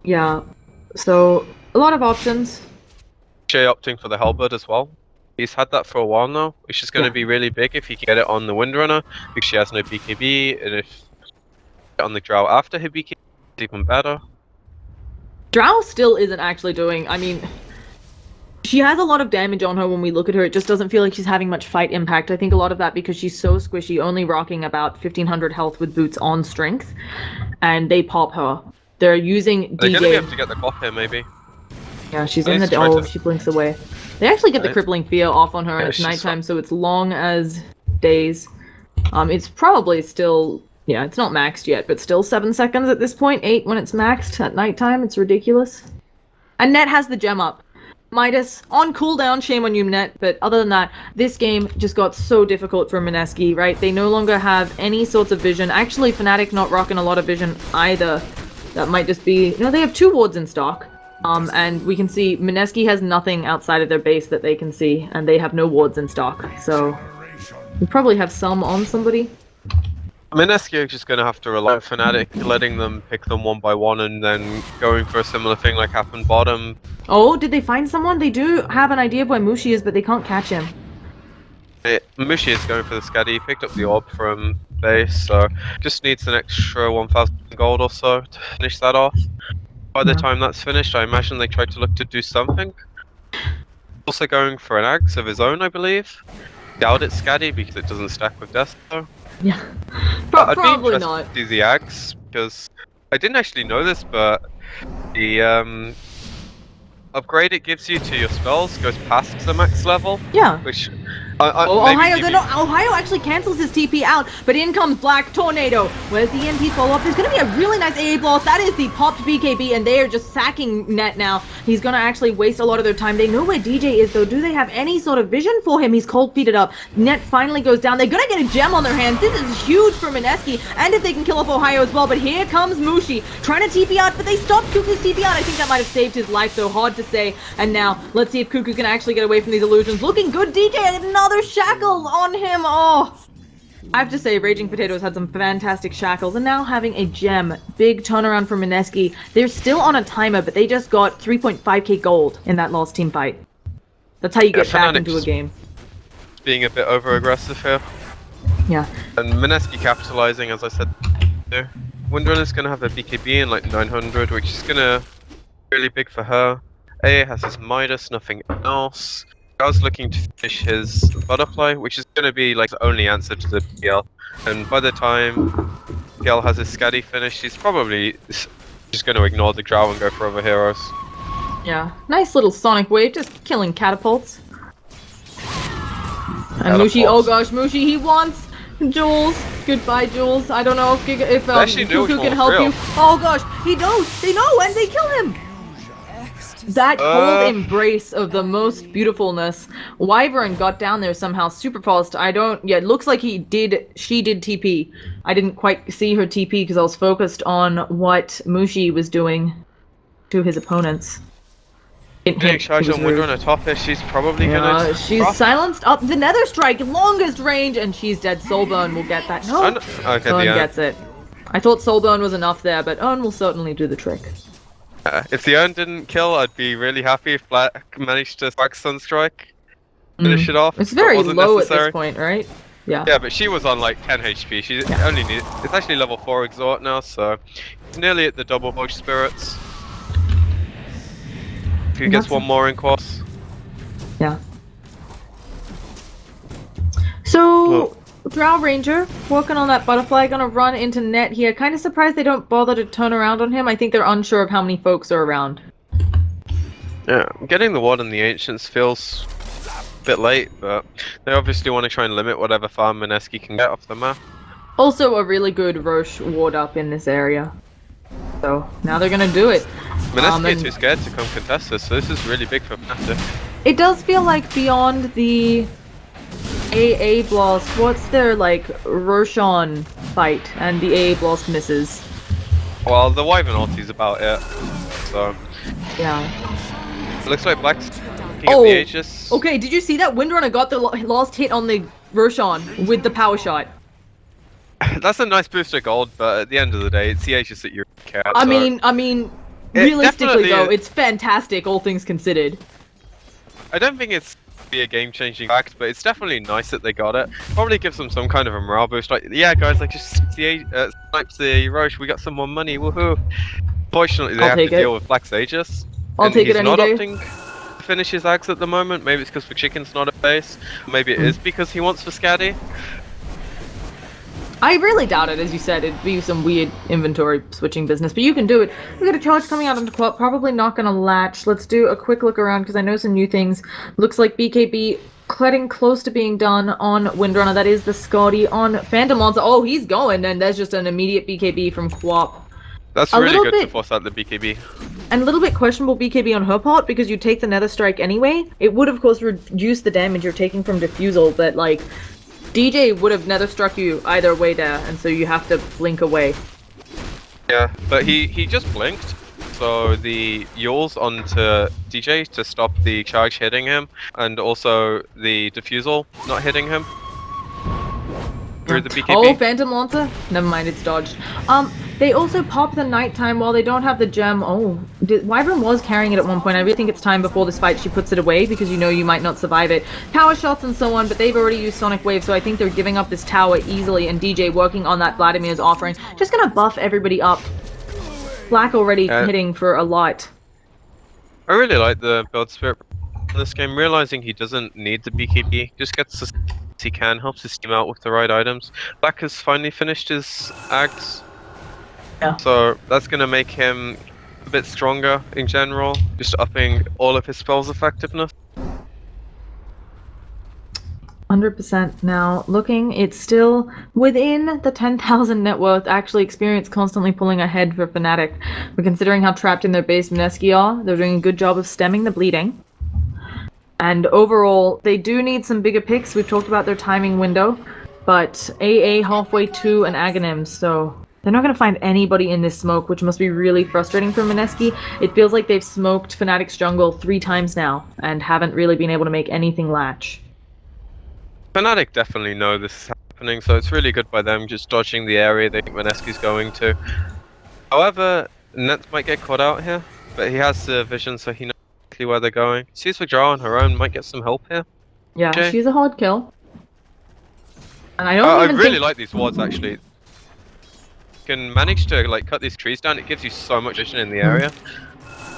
Yeah, so a lot of options. Jay opting for the Halberd as well. He's had that for a while now. It's just going to Yeah. be really big if he can get it on the Windrunner, because she has no BKB, and if on the Drow after her BKB, it's even better. Drow still isn't actually doing, I mean, she has a lot of damage on her when we look at her. It just doesn't feel like she's having much fight impact. I think a lot of that because she's so squishy, only rocking about 1500 health with boots on strength, and they pop her. They're using They're going to be able DJ. to get the clock here, maybe. Yeah, she's At in the. least try Oh, to- she blinks away. They actually get the Right. crippling fear off on her, and Yeah, it's she's nighttime, so it's long as days. It's probably still. Yeah, it's not maxed yet, but still 7 seconds at this point. 8 when it's maxed at nighttime. It's ridiculous. And Net has the gem up. Midas on cooldown, shame on you, Net. But other than that, this game just got so difficult for Mineski, right? They no longer have any sorts of vision. Actually, Fnatic not rocking a lot of vision either. That might just be, they have 2 wards in stock. And we can see Mineski has nothing outside of their base that they can see, and they have no wards in stock. So we probably have some on somebody. Mineski are just going to have to rely on Fnatic, letting them pick them one by one, and then going for a similar thing like happened bottom. Oh, did they find someone? They do have an idea of where Mushi is, but they can't catch him. Mushi is going for the Scatty. He picked up the orb from base, so just needs an extra 1000 gold or so to finish that off. By the time that's finished, I imagine they tried to look to do something. Also going for an Axe of his own, I believe. Doubt it's Scatty because it doesn't stack with Death though. Yeah, I'd be probably interested not. to see the Axe, because I didn't actually know this, but the upgrade it gives you to your spells goes past the max level, Yeah. which Oh, maybe Ohio, give no, Ohio actually cancels his TP out, but in comes Black Tornado. Where's the EMP follow-up? There's going to be a really nice AA blow. That is the popped BKB, and they are just sacking Net now. He's going to actually waste a lot of their time. They know where DJ is, though. Do they have any sort of vision for him? He's cold-feeted up. Net finally goes down. They're going to get a gem on their hands. This is huge for Mineski, and if they can kill off Ohio as well. But here comes Mushi, trying to TP out, but they stopped Kuku's TP out. I think that might have saved his life, though. Hard to say. And now, let's see if Kuku can actually get away from these illusions. Looking good, DJ, and another shackle on him. Oh, I have to say, Raging Potatoes had some fantastic shackles, and now having a gem. Big turnaround for Mineski. They're still on a timer, but they just got 3.5k gold in that last team fight. That's how you get back into a game. being a bit over-aggressive here. Yeah. And Mineski capitalizing, as I said. Windrunner's gonna have a BKB in like 900, which is gonna be really big for her. A has his Midas, nothing else. I was looking to finish his Butterfly, which is going to be like the only answer to the PL. And by the time PL has his Scatty finished, he's probably just going to ignore the Drow and go for other heroes. Yeah. Nice little Sonic Wave, just killing catapults. And Mushi, oh gosh, Mushi, he wants Jules. Goodbye, Jules. I don't know if Kuku can help you. Oh gosh, he knows. They know, and they kill him. That cold embrace of the most beautifulness. Wyvern got down there somehow super fast. It looks like she did TP. I didn't quite see her TP because I was focused on what Mushi was doing to his opponents. Big charge on Windrunner top here, she's probably gonna... She's silenced up the Nether Strike, longest range, and she's dead. Soulburn will get that. No, Urn gets it. I thought Soulburn was enough there, but Urn will certainly do the trick. If the Urn didn't kill, I'd be really happy if Black managed to Black Sunstrike. Finish it off. It's very low necessary. at this point, right? Yeah. Yeah, but she was on like 10 HP. She only needs... It's actually level 4 Exhort now, so... It's nearly at the double Vogue Spirits. If he gets one more in course. Yeah. So... Drow Ranger, working on that Butterfly, gonna run into Net here. Kind of surprised they don't bother to turn around on him. I think they're unsure of how many folks are around. Yeah, getting the ward and the Ancients feels bit late, but they obviously want to try and limit whatever farm Mineski can get off the map. Also, a really good Roche ward up in this area. So now they're gonna do it. Mineski And are too scared to come contest this, so this is really big for Fnatic. it does feel like beyond the AA Blast, what's their like Roshan fight and the AA Blast misses? Well, the Wyvern ulti's about it, so Yeah. it looks like Black's picking Oh, up the Aegis. okay, did you see that? Windrunner got the last hit on the Roshan with the power shot. That's a nice boost of gold, but at the end of the day, it's the Aegis that you care about. I mean, It realistically definitely though, is. it's fantastic, all things considered. I don't think it's be a game-changing fact, but it's definitely nice that they got it. Probably gives them some kind of a morale boost. Like, yeah, guys, like just snipe the Roche. We got some more money. Woohoo! Fortunately, they I'll have to take it. deal with Black's Aegis. I'll and take it he's any not day. opting to finish his Ags at the moment. Maybe it's because the Chicken's not at base. Maybe it is because he wants for Scaddy. I really doubt it, as you said, it'd be some weird inventory switching business, but you can do it. We got a charge coming out onto Quap, probably not gonna latch. Let's do a quick look around, because I know some new things. Looks like BKB getting close to being done on Windrunner. That is the Scotty on Phantom Monster. Oh, he's going, and there's just an immediate BKB from Quap. That's A really little good to bit- force out the BKB. And a little bit questionable BKB on her part, because you take the Nether Strike anyway. It would, of course, reduce the damage you're taking from Diffusal, but, like, DJ would have Nether Struck you either way there, and so you have to blink away. Yeah, but he just blinked. So the Yules onto DJ to stop the charge hitting him, and also the Diffusal not hitting him. Through the BKB. Oh, Phantom Lancer? Never mind, it's dodged. They also pop the nighttime while they don't have the gem. Oh, Wyvern was carrying it at one point. I really think it's time before this fight she puts it away, because you know you might not survive it. Power shots and so on, but they've already used Sonic Wave, so I think they're giving up this tower easily, and DJ working on that Vladimir's offering. Just gonna buff everybody up. Black already hitting for a lot. I really like the build spirit in this game, realizing he doesn't need the BKB, just gets the he can, helps his team out with the right items. Black has finally finished his Ags. Yeah. So that's gonna make him a bit stronger in general, just upping all of his spells' effectiveness. 100% now. Looking, it's still within the 10,000 net worth. Actually, experience constantly pulling ahead for Fnatic. But considering how trapped in their base Mineski are, they're doing a good job of stemming the bleeding. And overall, they do need some bigger picks. We've talked about their timing window, but AA halfway to an Aghanim, so they're not going to find anybody in this smoke, which must be really frustrating for Mineski. It feels like they've smoked Fnatic's jungle 3 times now, and haven't really been able to make anything latch. Fnatic definitely know this is happening, so it's really good by them just dodging the area they think Mineski's going to. However, Nets might get caught out here, but he has the vision, so he knows exactly where they're going. Sees Vajra on her own, might get some help here. Yeah, Okay. she's a hard kill. And I don't I even really think... like these wards actually. You can manage to like cut these trees down, it gives you so much vision in the area.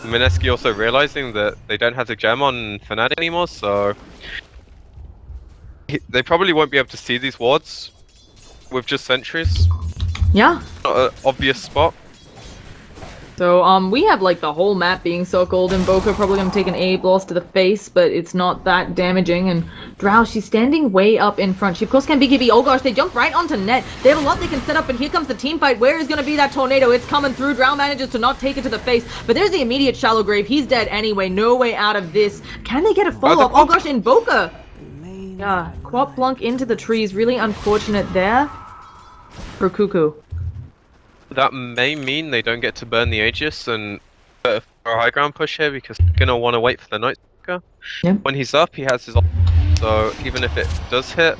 Mineski also realizing that they don't have the gem on Fnatic anymore, so they probably won't be able to see these wards with just sentries. Yeah. Not an obvious spot. So, we have, like, the whole map being circled, and Boka probably gonna take an A blast to the face, but it's not that damaging, and Drow, she's standing way up in front. She, of course, can BKB. Oh gosh, they jump right onto net. They have a lot they can set up, and here comes the team fight. Where is gonna be that tornado? It's coming through. Drow manages to not take it to the face, but there's the immediate shallow grave. He's dead anyway. No way out of this. Can they get a follow-up? Oh gosh, in Boka! Yeah, Quap Blunk into the trees. Really unfortunate there for Cuckoo. That may mean they don't get to burn the Aegis and for a high ground push here because they're gonna want to wait for the Night Stalker. Yeah. When he's up, he has his ult, so even if it does hit,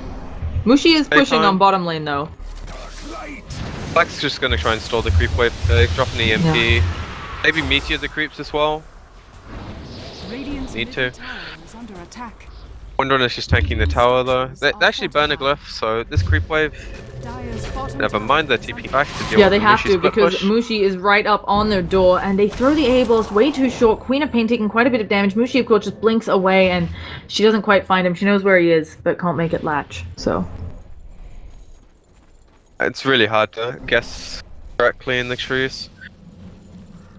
Mushi is pushing time. on bottom lane though. Black's just gonna try and stall the creep wave, drop an EMP, maybe meteor the creeps as well. Radiant's Need middle to. tower is under attack. Windrunner's just tanking the tower though. They actually burn a glyph, so this creep wave, Dire's bottom never tower mind, their is TP under back to attack. deal Yeah, with they the have Mushi to split because push. Mushi is right up on their door, and they throw the A blast way too short. Queen of Pain taking quite a bit of damage. Mushi, of course, just blinks away, and she doesn't quite find him. She knows where he is, but can't make it latch. So It's really hard to guess correctly in the trees.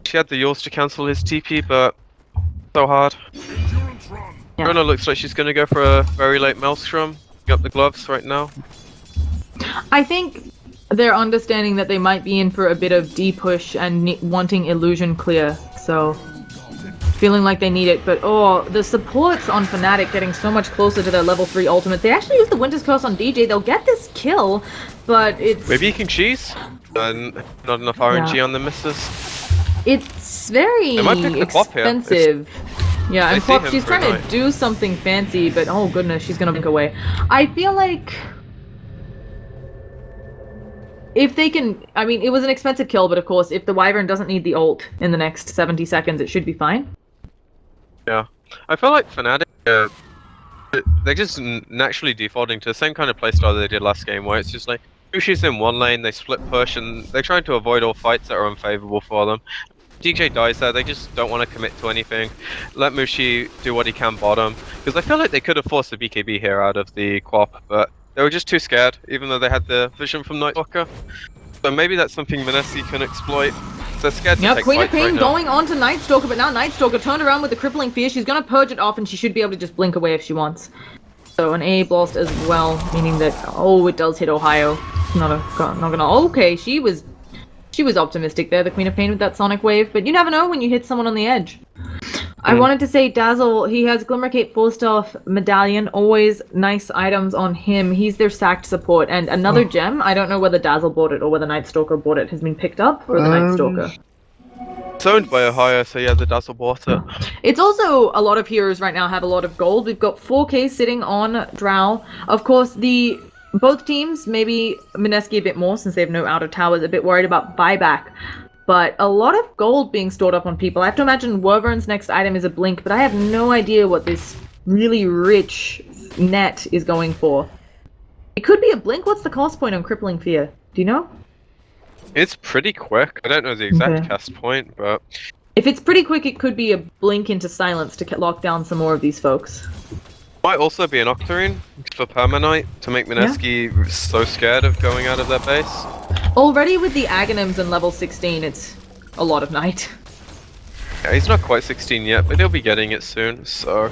She had the Yules to cancel his TP, but so hard. Endurance run. Yeah. Rona looks like she's gonna go for a very late Maelstrom. Pick up the gloves right now. I think they're understanding that they might be in for a bit of D-push and wanting illusion clear, so feeling like they need it. But oh, the supports on Fnatic getting so much closer to their level 3 ultimate. They actually use the Winter's Curse on DJ. They'll get this kill, but it's... Maybe you can cheese? And not enough RNG on the misses. It's very They might pick the Quap here. expensive. Yeah, and see Quap, him she's for a trying to night. do something fancy, but oh goodness, she's gonna blink away. I feel like if they can, I mean, it was an expensive kill, but of course, if the Wyvern doesn't need the ult in the next 70 seconds, it should be fine. Yeah. I feel like Fnatic, they're just naturally defaulting to the same kind of playstyle they did last game, where it's just like, Mushi's in one lane, they split push, and they're trying to avoid all fights that are unfavorable for them. DJ dies there, they just don't want to commit to anything. Let Mushi do what he can bottom, because I feel like they could have forced a BKB here out of the Quap, but they were just too scared, even though they had the vision from Nightwalker. So maybe that's something Mineski can exploit. They're scared to Yeah, take Queen of fights right Pain now. going on to Nightstalker, but now Nightstalker turned around with the Crippling Fear. She's gonna purge it off, and she should be able to just blink away if she wants. So an A blast as well, meaning that, oh, it does hit Ohio. Not gonna, okay, she was optimistic there, the Queen of Pain with that Sonic Wave, but you never know when you hit someone on the edge. I wanted to say Dazzle, he has Glimmercape 4-Staff Medallion, always nice items on him. He's their sacked support, and another gem, I don't know whether Dazzle bought it or whether Nightstalker bought it, has been picked up for the Nightstalker. It's owned by Ohio, so yeah, the Dazzle bought it. It's also, a lot of heroes right now have a lot of gold. We've got 4k sitting on Drow. Of course, both teams, maybe Mineski a bit more since they have no outer towers, a bit worried about buyback. But a lot of gold being stored up on people. I have to imagine Wyvern's next item is a blink, but I have no idea what this really rich net is going for. It could be a blink. What's the cost point on Crippling Fear? Do you know? It's pretty quick. I don't know the exact Okay. cast point, but If it's pretty quick, it could be a blink into silence to lock down some more of these folks. might also be an Octarine for Permanite to make Mineski so scared of going out of their base. Already with the Aghanims and level 16, it's a lot of night. Yeah, he's not quite 16 yet, but he'll be getting it soon, so...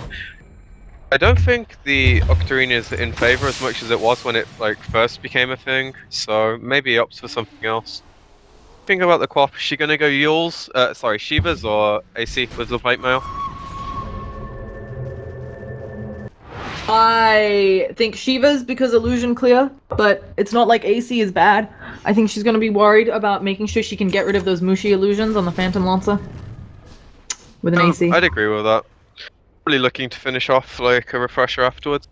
I don't think the Octarine is in favor as much as it was when it first became a thing, so maybe opts for something else. Think about the Quap, is she gonna go Yules, Shivas or AC with the plate mail? I think Shiva's because illusion clear, but it's not like AC is bad. I think she's gonna be worried about making sure she can get rid of those Mushi illusions on the Phantom Lancer with an AC. I'd agree with that. Probably looking to finish off like a refresher afterwards.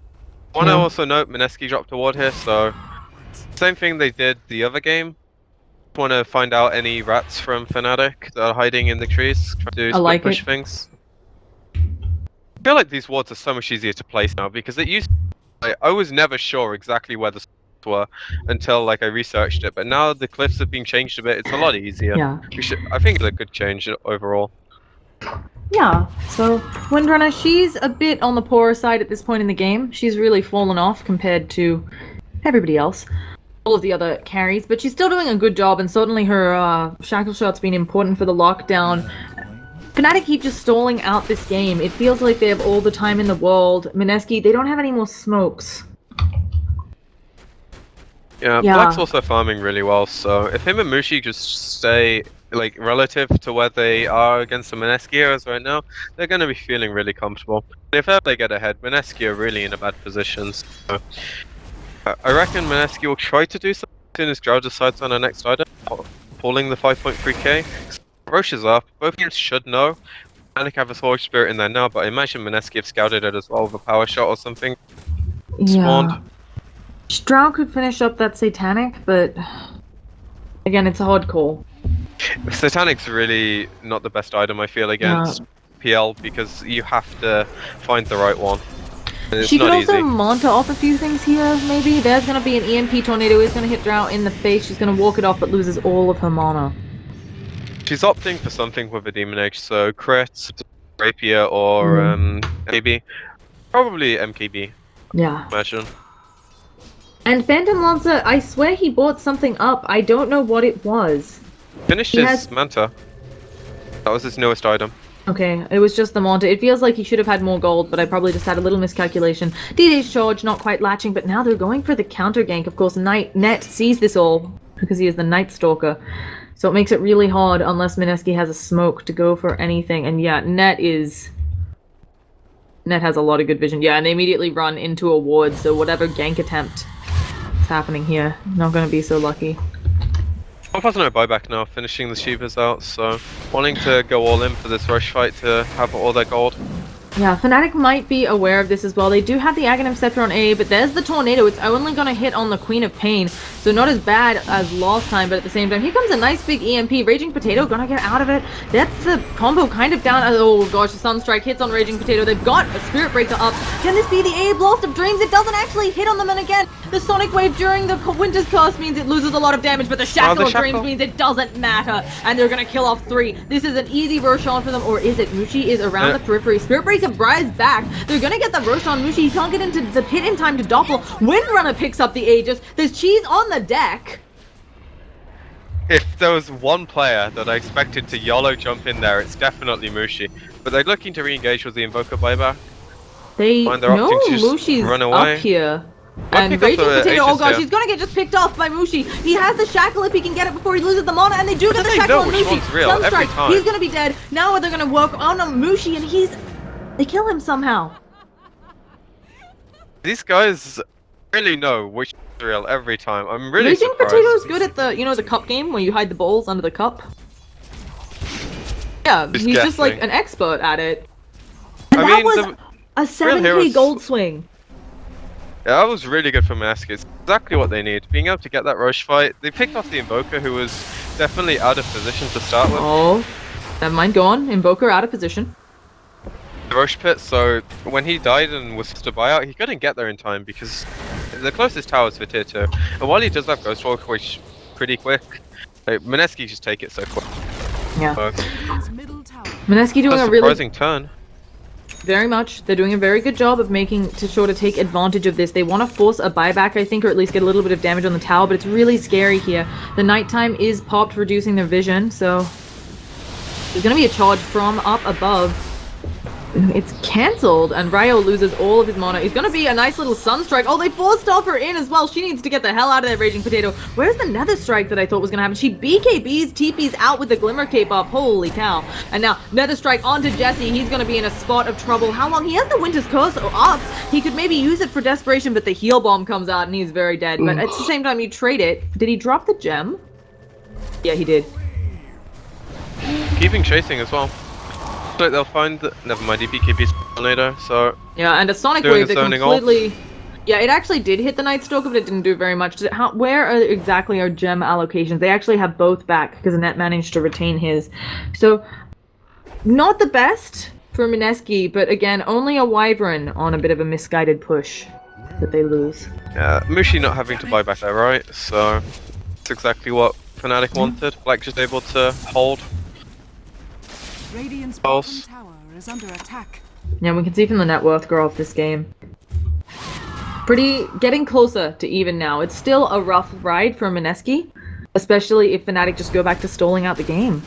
I want to also note Mineski dropped a ward here, so same thing they did the other game. Want to find out any rats from Fnatic that are hiding in the trees, try to split push things. I feel like these wards are so much easier to place now because it used to, I was never sure exactly where the spots were until I researched it, but now the cliffs have been changed a bit. It's a lot easier. Yeah. I think it's a good change overall. Yeah, so Windrunner, she's a bit on the poorer side at this point in the game. She's really fallen off compared to everybody else, all of the other carries, but she's still doing a good job, and certainly her shackle shot's been important for the lockdown. Fnatic keep just stalling out this game. It feels like they have all the time in the world. Mineski, they don't have any more smokes. Yeah, Black's also farming really well, so if him and Mushi just stay relative to where they are against the Mineski heroes right now, they're going to be feeling really comfortable. And if ever they get ahead, Mineski are really in a bad position. So I reckon Mineski will try to do something as soon as Drow decides on her next item, pulling the 5.3k. Roche is up. Both teams should know. Fnatic have a Sword Spirit in there now, but I imagine Mineski have scouted it as well with a power shot or something. Spawned. Drow could finish up that Satanic, but again, it's a hard call. Satanic's really not the best item, I feel, against PL because you have to find the right one. And it's she could not also easy. Manta off a few things here, maybe. There's going to be an EMP tornado. It's going to hit Drow in the face. She's going to walk it off, but loses all of her mana. She's opting for something with a Demon Age, so crits, Rapier, or MKB. Probably MKB, Yeah. imagine. And Phantom Lancer, I swear he bought something up. I don't know what it was. Finished his Manta. That was his newest item. Okay, it was just the Monta. It feels like he should have had more gold, but I probably just had a little miscalculation. DD's charge not quite latching, but now they're going for the counter gank. Of course, Net sees this all because he is the Night Stalker. So it makes it really hard unless Mineski has a smoke to go for anything. And yeah, Net has a lot of good vision. Yeah, and they immediately run into a ward, so whatever gank attempt is happening here, not going to be so lucky. Pop has no buyback now, finishing the Shivas out, so wanting to go all in for this rush fight to have all their gold. Yeah, Fnatic might be aware of this as well. They do have the Aghanim Scepter on A, but there's the Tornado. It's only going to hit on the Queen of Pain, so not as bad as last time, but at the same time, here comes a nice big EMP. Raging Potato going to get out of it. That's the combo kind of down. Oh gosh, the Sunstrike hits on Raging Potato. They've got a Spirit Breaker up. Can this be the A Blast of Dreams? It doesn't actually hit on them, and again, the Sonic Wave during the Winter's Curse means it loses a lot of damage, but the Shackle of Dreams means it doesn't matter, and they're going to kill off 3. This is an easy Roshan for them, or is it? Mushi is around the periphery. Spirit Breaker Bride's back. They're gonna get the Roshan. Mushi, he can't get into the pit in time to doppel. Windrunner picks up the Aegis. There's cheese on the deck. If there was one player that I expected to YOLO jump in there, it's definitely Mushi. But they're looking to re-engage with the Invoker buyback. No, Mushi's run away. up here. And Raging Potato, oh gosh, he's gonna get just picked off by Mushi. He has the Shackle if he can get it before he loses the mana, and they do get the Shackle on Mushi. Sunstrike, he's gonna be dead. Now they're gonna work on Mushi, and they kill him somehow. These guys really know which is real every time. I'm really Raging surprised. Potato's good at the cup game where you hide the balls under the cup. Yeah, he's just like an expert at it. And that was a 7k gold swing. Yeah, that was really good for Mineski. It's exactly what they need. Being able to get that rush fight. They picked off the Invoker, who was definitely out of position to start with. Oh, never mind, go on. Invoker out of position. The rush pit, so when he died and was to buy out, he couldn't get there in time because the closest tower is for tier 2. And while he does have Ghost Walk, which is pretty quick, Mineski just take it so quick. Yeah. Mineski doing a really surprising turn. Very much. They're doing a very good job of making sure to take advantage of this. They want to force a buyback, I think, or at least get a little bit of damage on the tower, but it's really scary here. The nighttime is popped, reducing their vision, so there's going to be a charge from up above. It's cancelled, and Ryo loses all of his mana. It's going to be a nice little Sunstrike. Oh, they forced off her in as well. She needs to get the hell out of that Raging Potato. Where's the Nether Strike that I thought was going to happen? She BKBs, TP's out with the Glimmer Cape up. Holy cow. And now, Nether Strike onto Jesse. He's going to be in a spot of trouble. How long? He has the Winter's Curse up. He could maybe use it for desperation, but the Heal Bomb comes out, and he's very dead. But at the same time, you trade it. Did he drop the gem? Yeah, he did. Keeping chasing as well. Like they'll find that. Never mind, he BKB's tornado, so. Yeah, and a Sonic Wave that completely. Yeah, it actually did hit the Night Stalker, but it didn't do very much. Where are exactly our gem allocations? They actually have both back because Annette managed to retain his. So, not the best for Mineski, but again, only a Wyvern on a bit of a misguided push that they lose. Yeah, Mushi not having to buy back there, right? So, that's exactly what Fnatic wanted. Like, just able to hold. Radiant's bottom tower is under attack. Yeah, we can see from the net worth graph this game. Getting closer to even now. It's still a rough ride for Mineski, especially if Fnatic just go back to stalling out the game.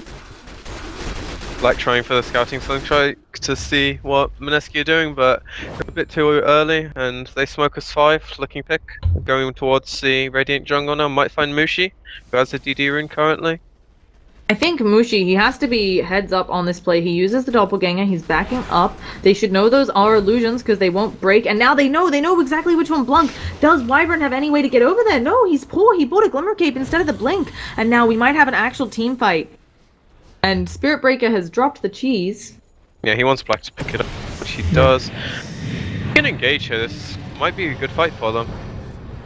Like trying for the scouting try to see what Mineski are doing, but a bit too early, and they smoke us 5, looking pick, going towards the Radiant jungle now. Might find Mushi, who has a DD rune currently. I think Mushi, he has to be heads up on this play. He uses the doppelganger, he's backing up. They should know those are illusions because they won't break. And now they know exactly which one blunk. Does Wyvern have any way to get over there? No, he's poor. He bought a Glimmer Cape instead of the blink. And now we might have an actual team fight. And Spirit Breaker has dropped the cheese. Yeah, he wants Black to pick it up, which he does. He can engage here. This might be a good fight for them.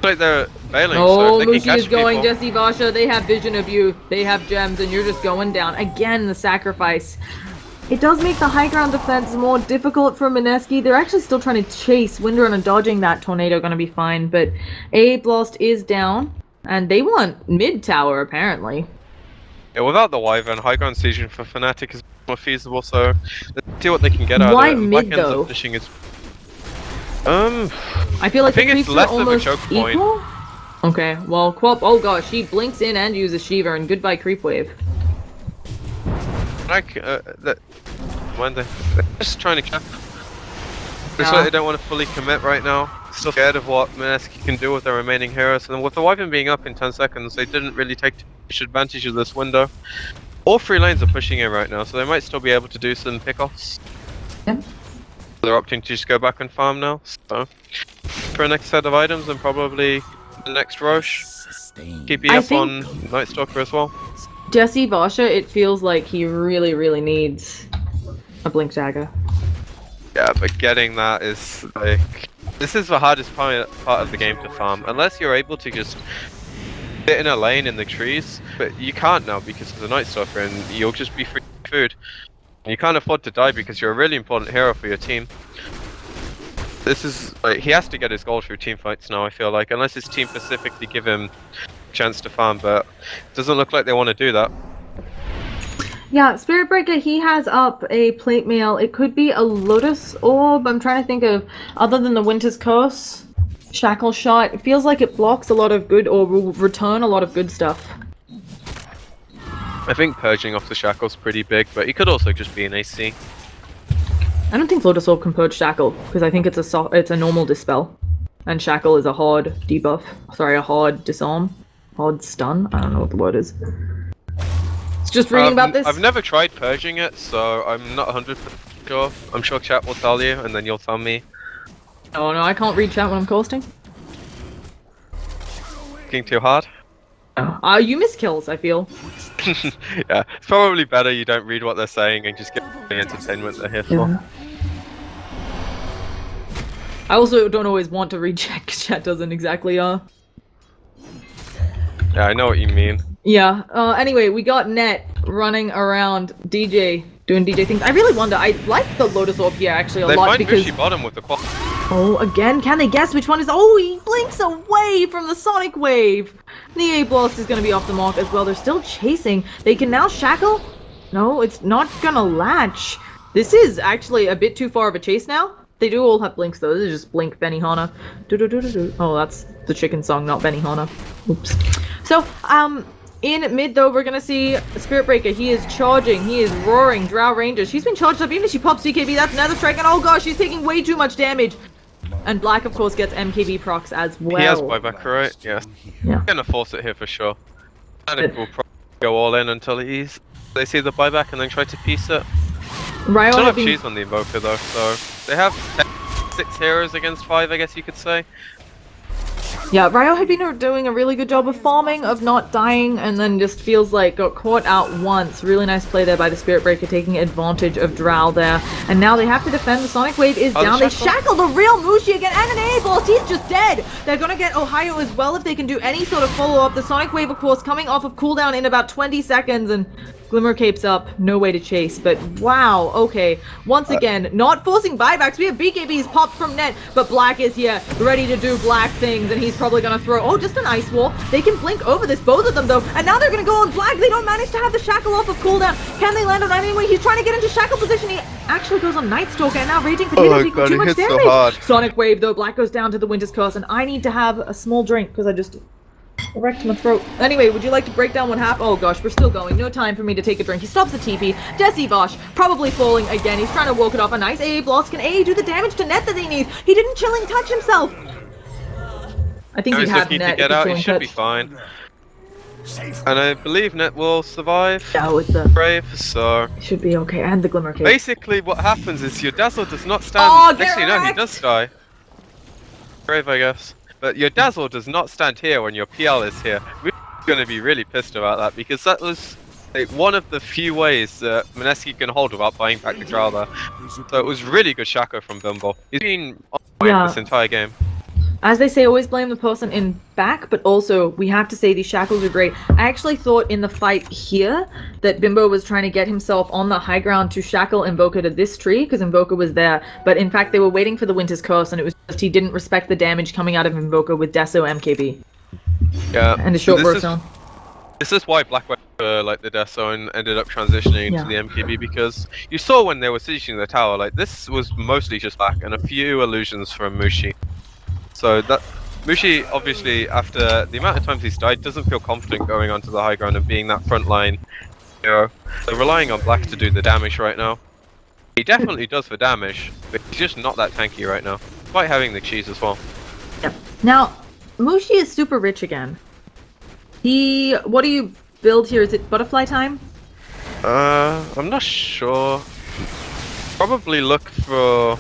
Like they're bailing, oh, so they can Mushi catch is going, people. Jesse Basha, they have vision of you. They have gems, and you're just going down. Again, the sacrifice. It does make the high ground defense more difficult for Mineski. They're actually still trying to chase Windrunner, dodging that tornado, gonna be fine. But A Blast is down, and they want mid tower, apparently. Yeah, without the Wyvern, high ground season for Fnatic is more feasible, so let's see what they can get out of it. Why mid, though? I feel like the creeps are almost equal. Okay, well, Quap, oh gosh, he blinks in and uses Shiva, and goodbye Creep Wave. Like, mind. They're just trying to check. Looks Yeah. like they don't want to fully commit right now. Still scared of what Mineski can do with their remaining heroes. And with the Wyvern being up in 10 seconds, they didn't really take much advantage of this window. All 3 lanes are pushing in right now, so they might still be able to do some pickoffs. Yeah. They're opting to just go back and farm now. So, for a next set of items and probably the next Roche. Keep I up think- on Nightstalker as well. Jesse Vasha, it feels like he really, really needs a Blink Dagger. Yeah, but getting that is like... This is the hardest part of the game to farm. Unless you're able to just sit in a lane in the trees, but you can't now because of the Nightstalker and you'll just be free food. You can't afford to die because you're a really important hero for your team. This is like, he has to get his goal through team fights now, I feel like, unless his team specifically give him a chance to farm, but it doesn't look like they want to do that. Yeah, Spirit Breaker, he has up a plate mail. It could be a Lotus Orb. I'm trying to think of, other than the Winter's Curse, Shackle Shot. It feels like it blocks a lot of good, or will return a lot of good stuff. I think purging off the shackle's pretty big, but he could also just be an AC. I don't think Lotus Orb can purge Shackle, because I think it's a normal dispel. And Shackle is a hard debuff. Sorry, a hard disarm. Hard stun? I don't know what the word is. It's just reading about this. I've never tried purging it, so I'm not 100% sure. I'm sure chat will tell you, and then you'll tell me. Oh no, I can't read chat when I'm casting. Looking too hard? You miss kills, I feel. Yeah, it's probably better you don't read what they're saying and just get the entertainment they're here for. Yeah. I also don't always want to read chat, because chat doesn't exactly, Yeah, I know what you mean. Yeah, anyway, we got Net running around DJ, doing DJ things. I really wonder, I like the Lotus Orb here actually a They lot find because... Mushi bottom with the qual. Oh, again, can they guess which one is... Oh, he blinks away from the Sonic Wave! The A-Blast is gonna be off the mark as well. They're still chasing. They can now shackle? No, it's not gonna latch. This is actually a bit too far of a chase now. They do all have blinks though. This is just blink Benihana. Oh, that's the chicken song, not Benihana. Oops. So, in mid though, we're gonna see Spirit Breaker. He is charging, he is roaring. Drow Ranger, she's been charged up. Even if she pops CKB, that's another strike. And oh gosh, she's taking way too much damage. And Black, of course, gets MKB procs as well. He has buyback, right? Yeah. Yeah. Gonna force it here for sure. Fnatic will probably go all in until they see the buyback and then try to piece it. Ryo Still had have been... cheese on the Invoker though, so they have 6 heroes against 5, I guess you could say. Yeah, Ryo had been doing a really good job of farming, of not dying, and then just feels like got caught out once. Really nice play there by the Spirit Breaker, taking advantage of Drow there. And now they have to defend. The Sonic Wave is down. They shackle the real Mushi again, and an A-Blast. He's just dead. They're gonna get Ohio as well if they can do any sort of follow-up. The Sonic Wave, of course, coming off of cooldown in about 20 seconds, and Glimmer Cape's up. No way to chase, but wow, okay. Once again, not forcing buybacks. We have BKBs popped from Net, but Black is here, ready to do Black things, and he's probably gonna throw, oh, just an Ice Wall. They can blink over this, both of them though, and now they're gonna go on Black. They don't manage to have the shackle off of cooldown. Can they land on anyway? He's trying to get into shackle position. He actually goes on Nightstalker, and now Raging Potatoes equal too much damage. Sonic Wave though, Black goes down to the Winter's Curse, and I need to have a small drink because I just wrecked my throat. Anyway, would you like to break down what happened? Oh gosh, we're still going. No time for me to take a drink. He stops the TP. Jesse Bosch probably falling again. He's trying to walk it off. A nice AA blast. Can AA do the damage to Net that they need? He didn't chilling touch himself. I think he'd have Net. To get out, he should be fine. And I believe Net will survive. Yeah, with the Brave, so should be okay. And the Glimmer Cape. basically what happens is your Dazzle does not stand. Oh, get actually no, he wrecked! does die. Brave, I guess. But your Dazzle does not stand here when your PL is here. We're gonna be really pissed about that because that was like, one of the few ways that Mineski can hold without buying back the Drow there. So it was really good Shaco from Bimbo. He's been on point this entire game. As they say, always blame the person in back, but also we have to say these shackles are great. I actually thought in the fight here that Bimbo was trying to get himself on the high ground to shackle Invoker to this tree because Invoker was there, but in fact they were waiting for the Winter's Curse and it was just he didn't respect the damage coming out of Invoker with Deso MKB. Yeah. And a short burst zone. This is why Black like the Death Zone ended up transitioning to the MKB because you saw when they were sieging the tower, like this was mostly just Black and a few illusions from Mushi. So that Mushi obviously after the amount of times he's died doesn't feel confident going onto the high ground and being that front line hero. They're relying on Black to do the damage right now. He definitely does for damage, but he's just not that tanky right now. Despite having the cheese as well. Yep. Now, Mushi is super rich again. What do you build here? Is it butterfly time? I'm not sure. Probably look for...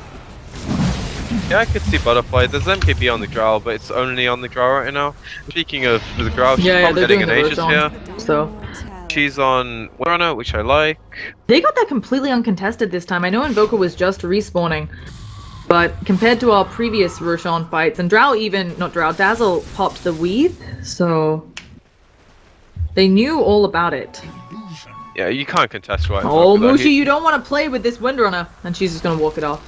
Yeah, I could see butterfly. There's MKB on the Drow, but it's only on the Drow right now. Speaking of the Drow, she's probably they're getting an doing the Aegis Roshan. here. So She's on Windrunner, which I like. they got that completely uncontested this time. I know Invoker was just respawning, but compared to our previous Roshan fights, and Dazzle popped the weave, so they knew all about it. Yeah, you can't contest right. Oh, Mushi, you don't want to play with this Windrunner, and she's just gonna walk it off.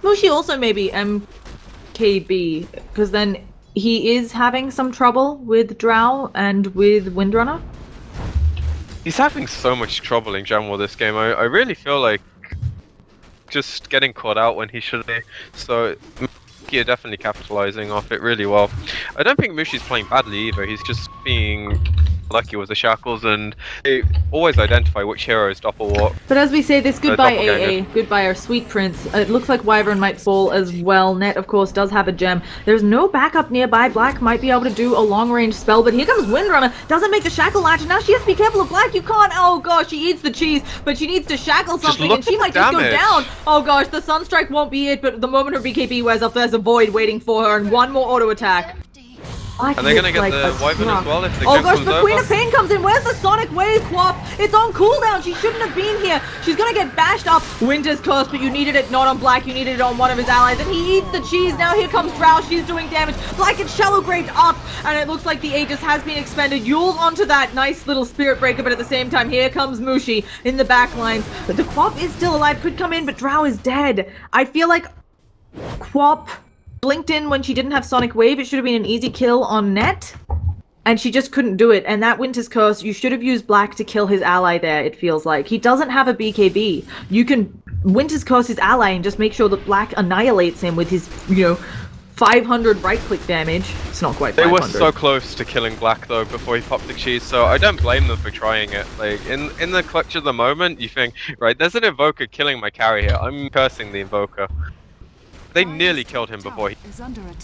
Mushi also maybe MKB, because then he is having some trouble with Drow and with Windrunner. He's having so much trouble in general this game. I really feel like just getting caught out when he should be. So you're definitely capitalizing off it really well. I don't think Mushi's playing badly either. He's just being lucky with the shackles, and they always identify which heroes doppelwalk. But as we say this, goodbye AA, doppelganger. goodbye our sweet prince. It looks like Wyvern might fall as well. Net, of course, does have a gem. There's no backup nearby. Black might be able to do a long-range spell, but here comes Windrunner. Doesn't make the shackle latch, and now she has to be careful of Black. You can't. Oh gosh, she eats the cheese, but she needs to shackle something, and she might just go down. Oh gosh, the Sunstrike won't be it, but the moment her BKB wears off, there's a void waiting for her, and one more auto attack. And they're gonna get the Wyvern as well if the Oh gosh, comes the Queen over. of Pain comes in. Where's the Sonic Wave, Quap? It's on cooldown. She shouldn't have been here. She's gonna get bashed up. Winter's Curse, but you needed it not on Black. You needed it on one of his allies. And he eats the cheese. Now here comes Drow. She's doing damage. Black gets Shallow Graved up. And it looks like the Aegis has been expended. Yule's onto that nice little Spirit Breaker, but at the same time, here comes Mushi in the back lines. But the Quap is still alive. Could come in, but Drow is dead. I feel like Quap blinked in when she didn't have Sonic Wave. It should have been an easy kill on Net. And she just couldn't do it. And that Winter's Curse, you should have used Black to kill his ally there, it feels like. He doesn't have a BKB. You can Winter's Curse his ally and just make sure that Black annihilates him with his, 500 right-click damage. It's not quite 500. They were so close to killing Black though before he popped the cheese, so I don't blame them for trying it. Like in the clutch of the moment, you think, right, there's an Invoker killing my carry here. I'm cursing the Invoker. They nearly killed him before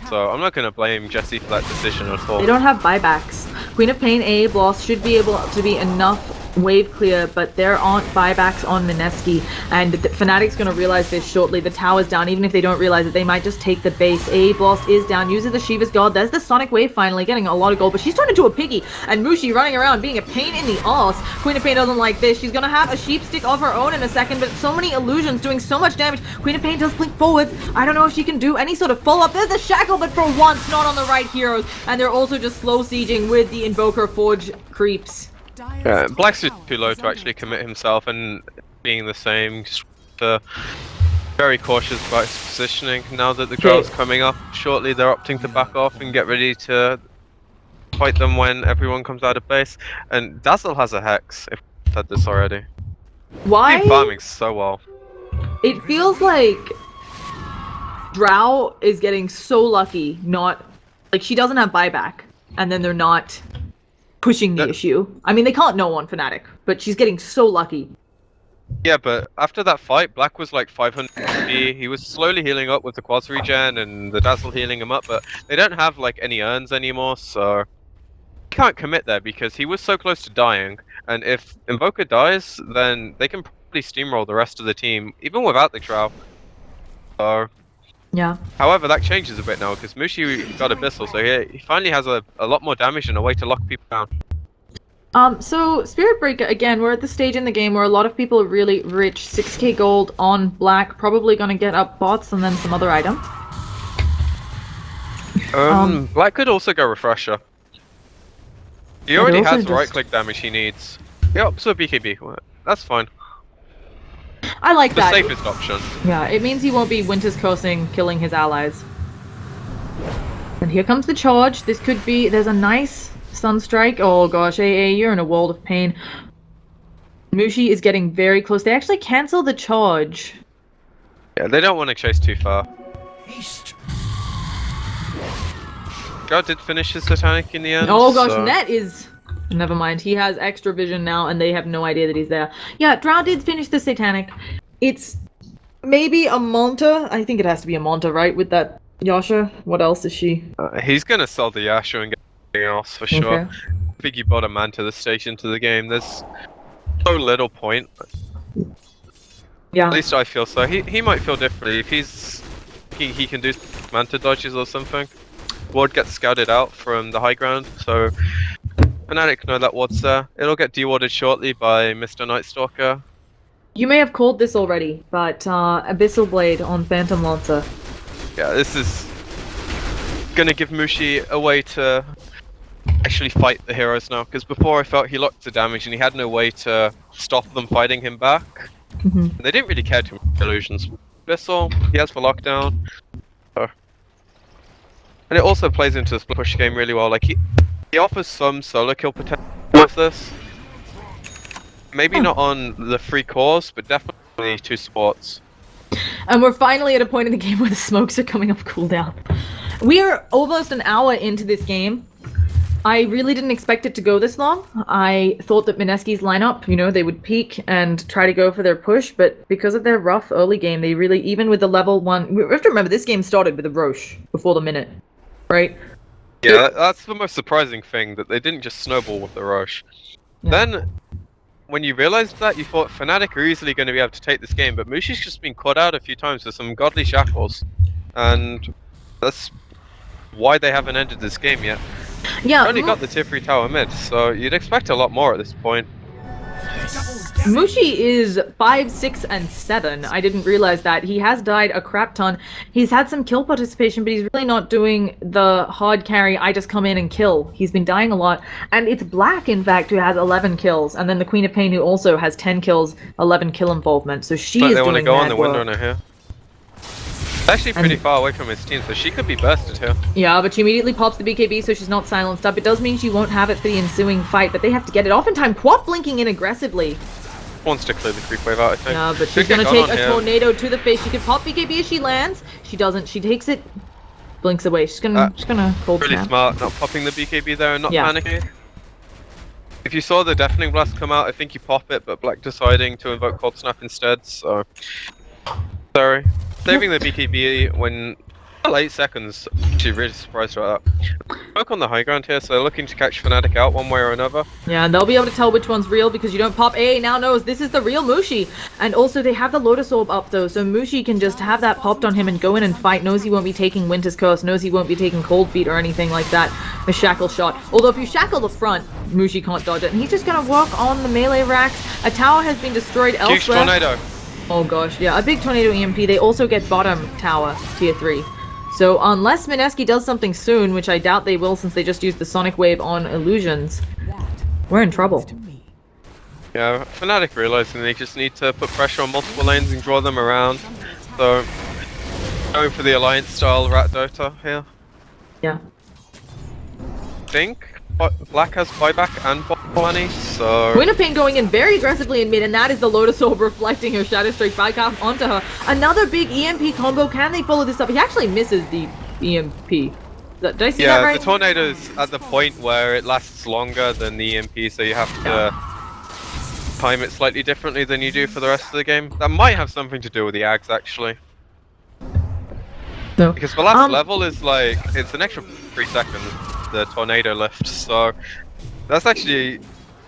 so I'm not going to blame Jesse for that decision at all. They don't have buybacks. Queen of Pain A boss should be able to be enough wave clear, but there aren't buybacks on Mineski, and Fnatic's going to realize this shortly. The tower's down. Even if they don't realize it, they might just take the base. A boss is down, uses the Shiva's Guard. There's the Sonic Wave finally, getting a lot of gold, but she's turned into a piggy, and Mushi running around being a pain in the arse. Queen of Pain doesn't like this. She's going to have a sheep stick of her own in a second, but so many illusions doing so much damage. Queen of Pain does blink forward. I don't know if she can do any sort of follow-up. There's a shackle, but for once, not on the right heroes, and they're also just slow sieging with the Invoker Forge creeps. Yeah, Black's just too low to actually commit himself, and being the same, very cautious about his positioning. Now that the Drow's coming up shortly, they're opting to back off and get ready to fight them when everyone comes out of base. And Dazzle has a Hex, if I've said this already. Why? He's been farming so well. It feels like Drow is getting so lucky, she doesn't have buyback, and then they're not pushing the issue. I mean, they can't know on Fnatic, but she's getting so lucky. Yeah, but after that fight, Black was like 500 HP. He was slowly healing up with the Quads regen and the Dazzle healing him up, but they don't have like any urns anymore, so he can't commit there because he was so close to dying. And if Invoker dies, then they can probably steamroll the rest of the team, even without the Drow. So yeah. However, that changes a bit now because Mushi got Abyssal, so he finally has a lot more damage and a way to lock people down. So Spirit Breaker, again, we're at the stage in the game where a lot of people are really rich. 6k gold on Black, probably gonna get up bots and then some other item. Black could also go Refresher. He already has the right-click damage he needs. Yep, so BKB. That's fine. I like that. The safest option. Yeah, it means he won't be Winter's Cursing, killing his allies. And here comes the charge. This could be... There's a nice Sunstrike. Oh gosh, AA, you're in a world of pain. Mushi is getting very close. They actually cancel the charge. Yeah, they don't want to chase too far. God did finish his Satanic in the end. Oh gosh, Net is... Never mind, he has extra vision now and they have no idea that he's there. Yeah, Drow did finish the Satanic. It's maybe a Monta. I think it has to be a Monta, right? With that Yasha. What else is she? He's gonna sell the Yasha and get anything else for sure. Okay. I think you bought a man to the station to the game. There's so little point. Yeah. At least I feel so. He might feel differently if he can do manta dodges or something. Ward gets scouted out from the high ground, so Fnatic know that Ward's there. It'll get dewarded shortly by Mr. Nightstalker. You may have called this already, but Abyssal Blade on Phantom Lancer. Yeah, this is gonna give Mushi a way to actually fight the heroes now, because before I felt he locked the damage and he had no way to stop them fighting him back. Mm-hmm. They didn't really care too much illusions. Abyssal, he has for lockdown. So. And it also plays into the push game really well. Like he offers some solo kill potential with this. Maybe not on the free cores, but definitely 2 supports. And we're finally at a point in the game where the smokes are coming off cooldown. We are almost an hour into this game. I really didn't expect it to go this long. I thought that Mineski's lineup, you know, they would peak and try to go for their push, but because of their rough early game, they really, even with the level 1... We have to remember, this game started with a Roche before the minute, right? Yeah, that's the most surprising thing, that they didn't just snowball with the rush. Yeah. Then, when you realized that, you thought Fnatic are easily going to be able to take this game, but Mushi's just been caught out a few times with some godly shackles. And that's why they haven't ended this game yet. Yeah, They only got the tier 3 tower mid, so you'd expect a lot more at this point. Mushi is 5, 6, and 7. I didn't realize that. He has died a crap ton. He's had some kill participation, but he's really not doing the hard carry, I just come in and kill. He's been dying a lot. And it's Black, in fact, who has 11 kills. And then the Queen of Pain, who also has 10 kills, 11 kill involvement. So she But is they want to doing go on mad the work. Windrunner here. Actually pretty far away from his team, so she could be bursted here. Yeah, but she immediately pops the BKB, so she's not silenced up. It does mean she won't have it for the ensuing fight, but they have to get it. Oftentimes, Quap blinking in aggressively. Wants to clear the creep wave out, I think. Yeah, but she's Could gonna get take gone a on here. tornado to the face. She can pop BKB as she lands. She doesn't. She takes it, blinks away. She's gonna cold Really snap. smart, not popping the BKB there and not Yeah. panicking. If you saw the Deafening Blast come out, I think you pop it, but Black deciding to invoke Cold Snap instead, so... Sorry. Saving the BKB when... 8 seconds. Actually really surprised about that. Smoke on the high ground here, so they're looking to catch Fnatic out one way or another. Yeah, and they'll be able to tell which one's real because you don't pop. AA now knows this is the real Mushi. And also they have the Lotus Orb up though, so Mushi can just have that popped on him and go in and fight. Knows he won't be taking Winter's Curse, knows he won't be taking Cold Feet or anything like that. The Shackle Shot. Although if you shackle the front, Mushi can't dodge it. And he's just gonna work on the melee racks. A tower has been destroyed Huge elsewhere. tornado. Oh gosh, yeah, a big tornado EMP. They also get bottom tower, tier 3. So unless Mineski does something soon, which I doubt they will since they just used the Sonic Wave on illusions, we're in trouble. Yeah, Fnatic realizing they just need to put pressure on multiple lanes and draw them around. So, going for the Alliance style Rat Dota here. Yeah. I think Black has buyback and bot money, so... Queen of Pain going in very aggressively in mid, and that is the Lotus Orb reflecting her Shadow Strike back off onto her. Another big EMP combo. Can they follow this up? He actually misses the EMP. Did I see that right? Yeah, the tornado's at the point where it lasts longer than the EMP, so you have to time it slightly differently than you do for the rest of the game. That might have something to do with the Ags, actually. No. Because the last level is like, it's an extra 3 seconds, the tornado lift, so that's actually a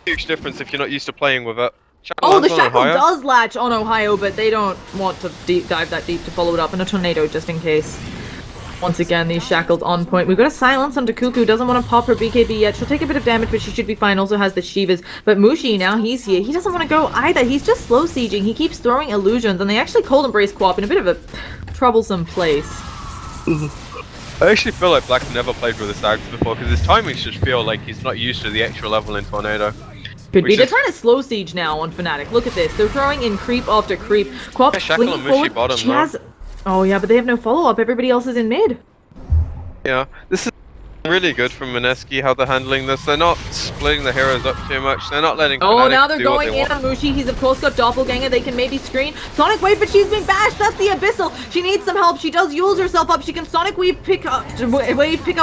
huge difference if you're not used to playing with it. Oh, the Shackle does latch on Ohio, but they don't want to dive that deep to follow it up, and a tornado just in case. Once again, these Shackles on point. We've got a silence onto Cuckoo, doesn't want to pop her BKB yet. She'll take a bit of damage, but she should be fine. Also has the Shivas. But Mushi, now he's here. He doesn't want to go either. He's just slow sieging. He keeps throwing illusions, and they actually cold embrace Quap in a bit of a troublesome place. I actually feel like Black's never played with the Ags before, because his timings just feel like he's not used to the extra level in Tornado. Could be. They're trying to slow siege now on Fnatic. Look at this. They're throwing in creep after creep. Quap Shackle and Mushi bottom, she has... Oh yeah, but they have no follow-up. Everybody else is in mid. Yeah, this is really good from Mineski, how they're handling this. They're not splitting the heroes up too much. They're not letting Oh, Fnatic now they're do what going they in want. on Mushi. He's of course got Doppelganger. They can maybe screen. Sonic Wave, but she's been bashed. That's the Abyssal. She needs some help. She does use herself up. She can Sonic Wave pick up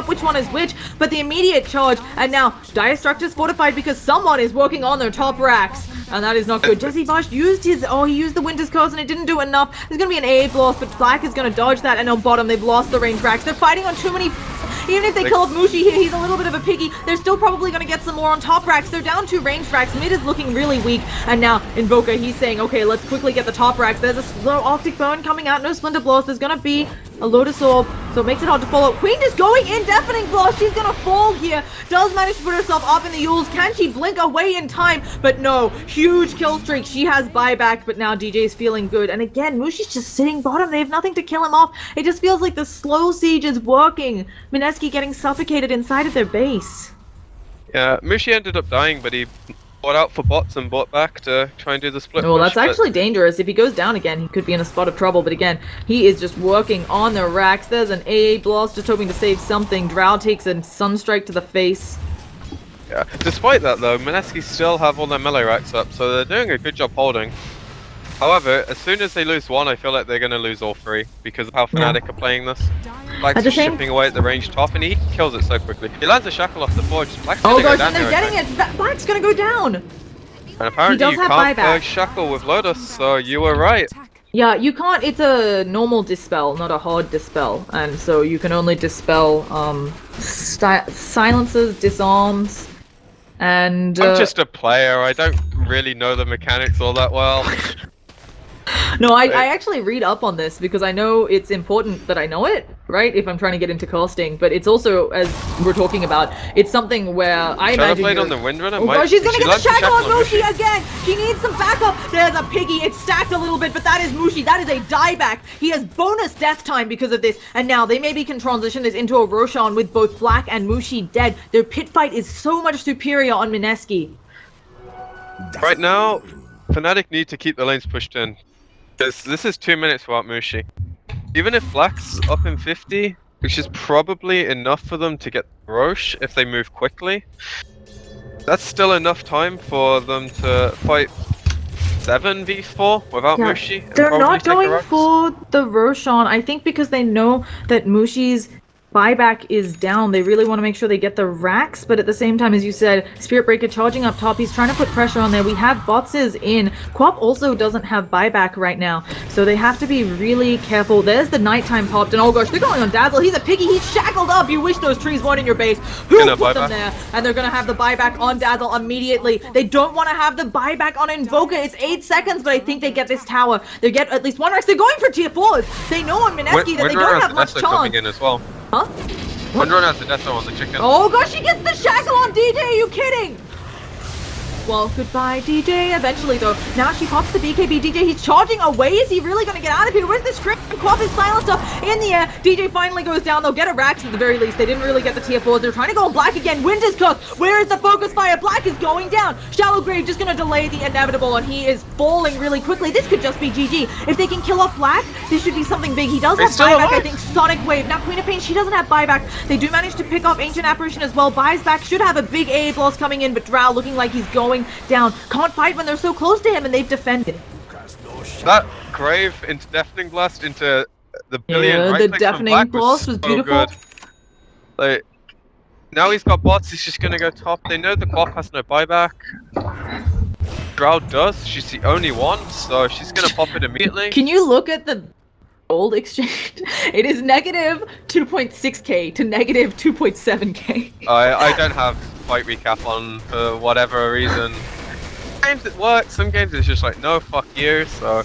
which one is which, but the immediate charge. And now Dire Structure's fortified because someone is working on their top racks. And that is not good. Jesse Bosch used his, he used the Winter's Curse and it didn't do enough. There's going to be an AA loss, but Black is going to dodge that, and on bottom, they've lost the range racks. They're fighting on too many, even if they kill off Mushi here, he's a little bit of a piggy. They're still probably going to get some more on top racks. They're down 2 range racks. Mid is looking really weak, and now Invoker, he's saying, okay, let's quickly get the top racks. There's a slow Optic Burn coming out, no Splinter Blast. There's going to be a Lotus Orb, so it makes it hard to follow. Queen just going in, Deafening Blast. She's going to fall here. Does manage to put herself up in the Yules. Can she blink away in time? But no, huge kill streak. She has buyback, but now DJ's feeling good. And again, Mushi's just sitting bottom. They have nothing to kill him off. It just feels like the slow siege is working. Mineski getting suffocated inside of their base. Yeah, Mushi ended up dying, but he bought out for bots and bought back to try and do the split Well, push, that's actually dangerous. If he goes down again, he could be in a spot of trouble. But again, he is just working on the racks. There's an AA blast, just hoping to save something. Drow takes a Sunstrike to the face. Yeah. Despite that, though, Mineski still have all their melee racks up, so they're doing a good job holding. However, as soon as they lose one, I feel like they're going to lose all 3 because of how Fnatic are playing this. Black's just chipping away at the range top, and he kills it so quickly. He lands a shackle off the forge. Black's Oh gonna gosh, go down and they're there, getting it! Black's gonna go down! And apparently you can't shackle with Lotus, so you were right. Yeah, you can't. It's a normal dispel, not a hard dispel. And so you can only dispel silences, disarms, and... I'm just a player, I don't really know the mechanics all that well. No, I actually read up on this because I know it's important that I know it, right? If I'm trying to get into casting, but it's also, as we're talking about, it's something where I imagine. Played on the Windrunner. Oh gosh, she's gonna get the shackle on Mushi again! She needs some backup! There's a piggy, it's stacked a little bit, but that is Mushi, that is a dieback! He has bonus death time because of this, and now they maybe can transition this into a Roshan with both Black and Mushi dead. Their pit fight is so much superior on Mineski. Right now, Fnatic need to keep the lanes pushed in. Because this is 2 minutes without Mushi. Even if Black's up in 50, which is probably enough for them to get Roche if they move quickly, that's still enough time for them to fight 7v4 without Mushi. They're not going for the Roshan, I think, because they know that Mushi's buyback is down. They really want to make sure they get the racks, but at the same time, as you said, Spirit Breaker charging up top. He's trying to put pressure on there. We have botses in. Quap also doesn't have buyback right now, so they have to be really careful. There's the nighttime popped, and oh gosh, they're going on Dazzle. He's a piggy. He's shackled up. You wish those trees weren't in your base. Who put them there? And they're going to have the buyback on Dazzle immediately. They don't want to have the buyback on Invoker. It's 8 seconds, but I think they get this tower. They get at least 1 rack. They're going for tier 4s. They know on Mineski that they don't have much chance. Coming in as well. Huh? Windrunner has the death on the chicken. Oh gosh, she gets the shackle on DJ, are you kidding? Well, goodbye DJ, eventually though. Now she pops the BKB. DJ, he's charging away. Is he really gonna get out of here? Where's this script? Quap is silenced up in the air. DJ finally goes down. They'll get a Rax at the very least. They didn't really get the tier 4s. They're trying to go on Black again. Wind is cooked. Where is the focus fire? Black is going down. Shallow Grave just gonna delay the inevitable, and he is falling really quickly. This could just be GG. If they can kill off Black, this should be something big. He does have buyback, I think. Sonic Wave. Now Queen of Pain, she doesn't have buyback. They do manage to pick off Ancient Apparition as well. Buys back, should have a big AA blast coming in, but Drow looking like he's going down. Can't fight when they're so close to him, and they've defended. That Grave into Deafening Blast into the billion right the Deafening Blast was beautiful. Good. Like, now he's got bots, he's just gonna go top. They know the Quap has no buyback. Drow does, she's the only one, so she's gonna pop it immediately. Can you look at the gold exchange? It is negative 2.6k to negative 2.7k. I don't have fight recap on for whatever reason. Games it works, some games it's just like, no, fuck you, so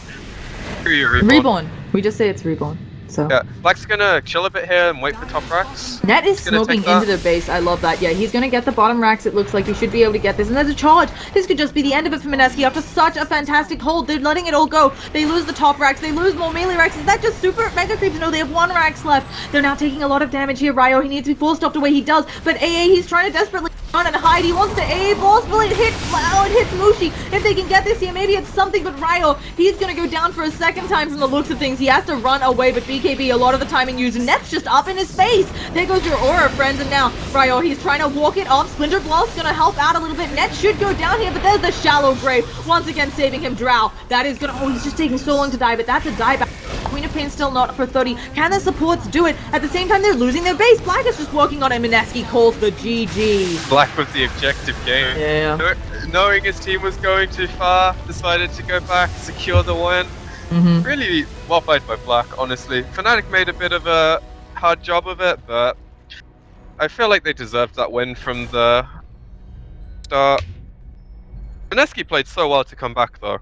Reborn. We just say it's Reborn. So yeah, Black's gonna chill a bit here and wait for top racks. Net is smoking into their base. I love that. Yeah, he's gonna get the bottom racks. It looks like he should be able to get this. And there's a charge. This could just be the end of it for Mineski after such a fantastic hold. They're letting it all go. They lose the top racks. They lose more melee racks. Is that just super mega creeps? No, they have 1 racks left. They're now taking a lot of damage here. Ryo, he needs to be forced stopped away. He does. But AA, he's trying to desperately run and hide. He wants to AA balls. Will it hit? Oh, it hits Mushi. If they can get this here, maybe it's something. But Ryo, he's gonna go down for a second time from the looks of things. He has to run away. But BKB, a lot of the timing used. Net's just up in his face. There goes your aura, friends. And now Ryo, he's trying to walk it off. Splinter Blast's gonna help out a little bit. Net should go down here, but there's the Shallow Grave once again saving him. Drow. That is gonna. Oh, he's just taking so long to die, but that's a dieback. Queen of of pain still not for 30. Can the supports do it? At the same time, they're losing their base. Black is just working on it. Mineski calls the GG. Black was the objective game. Yeah. Knowing his team was going too far, decided to go back, secure the win. Really well played by Black, honestly. Fnatic made a bit of a hard job of it, but I feel like they deserved that win from the start. Mineski played so well to come back, though.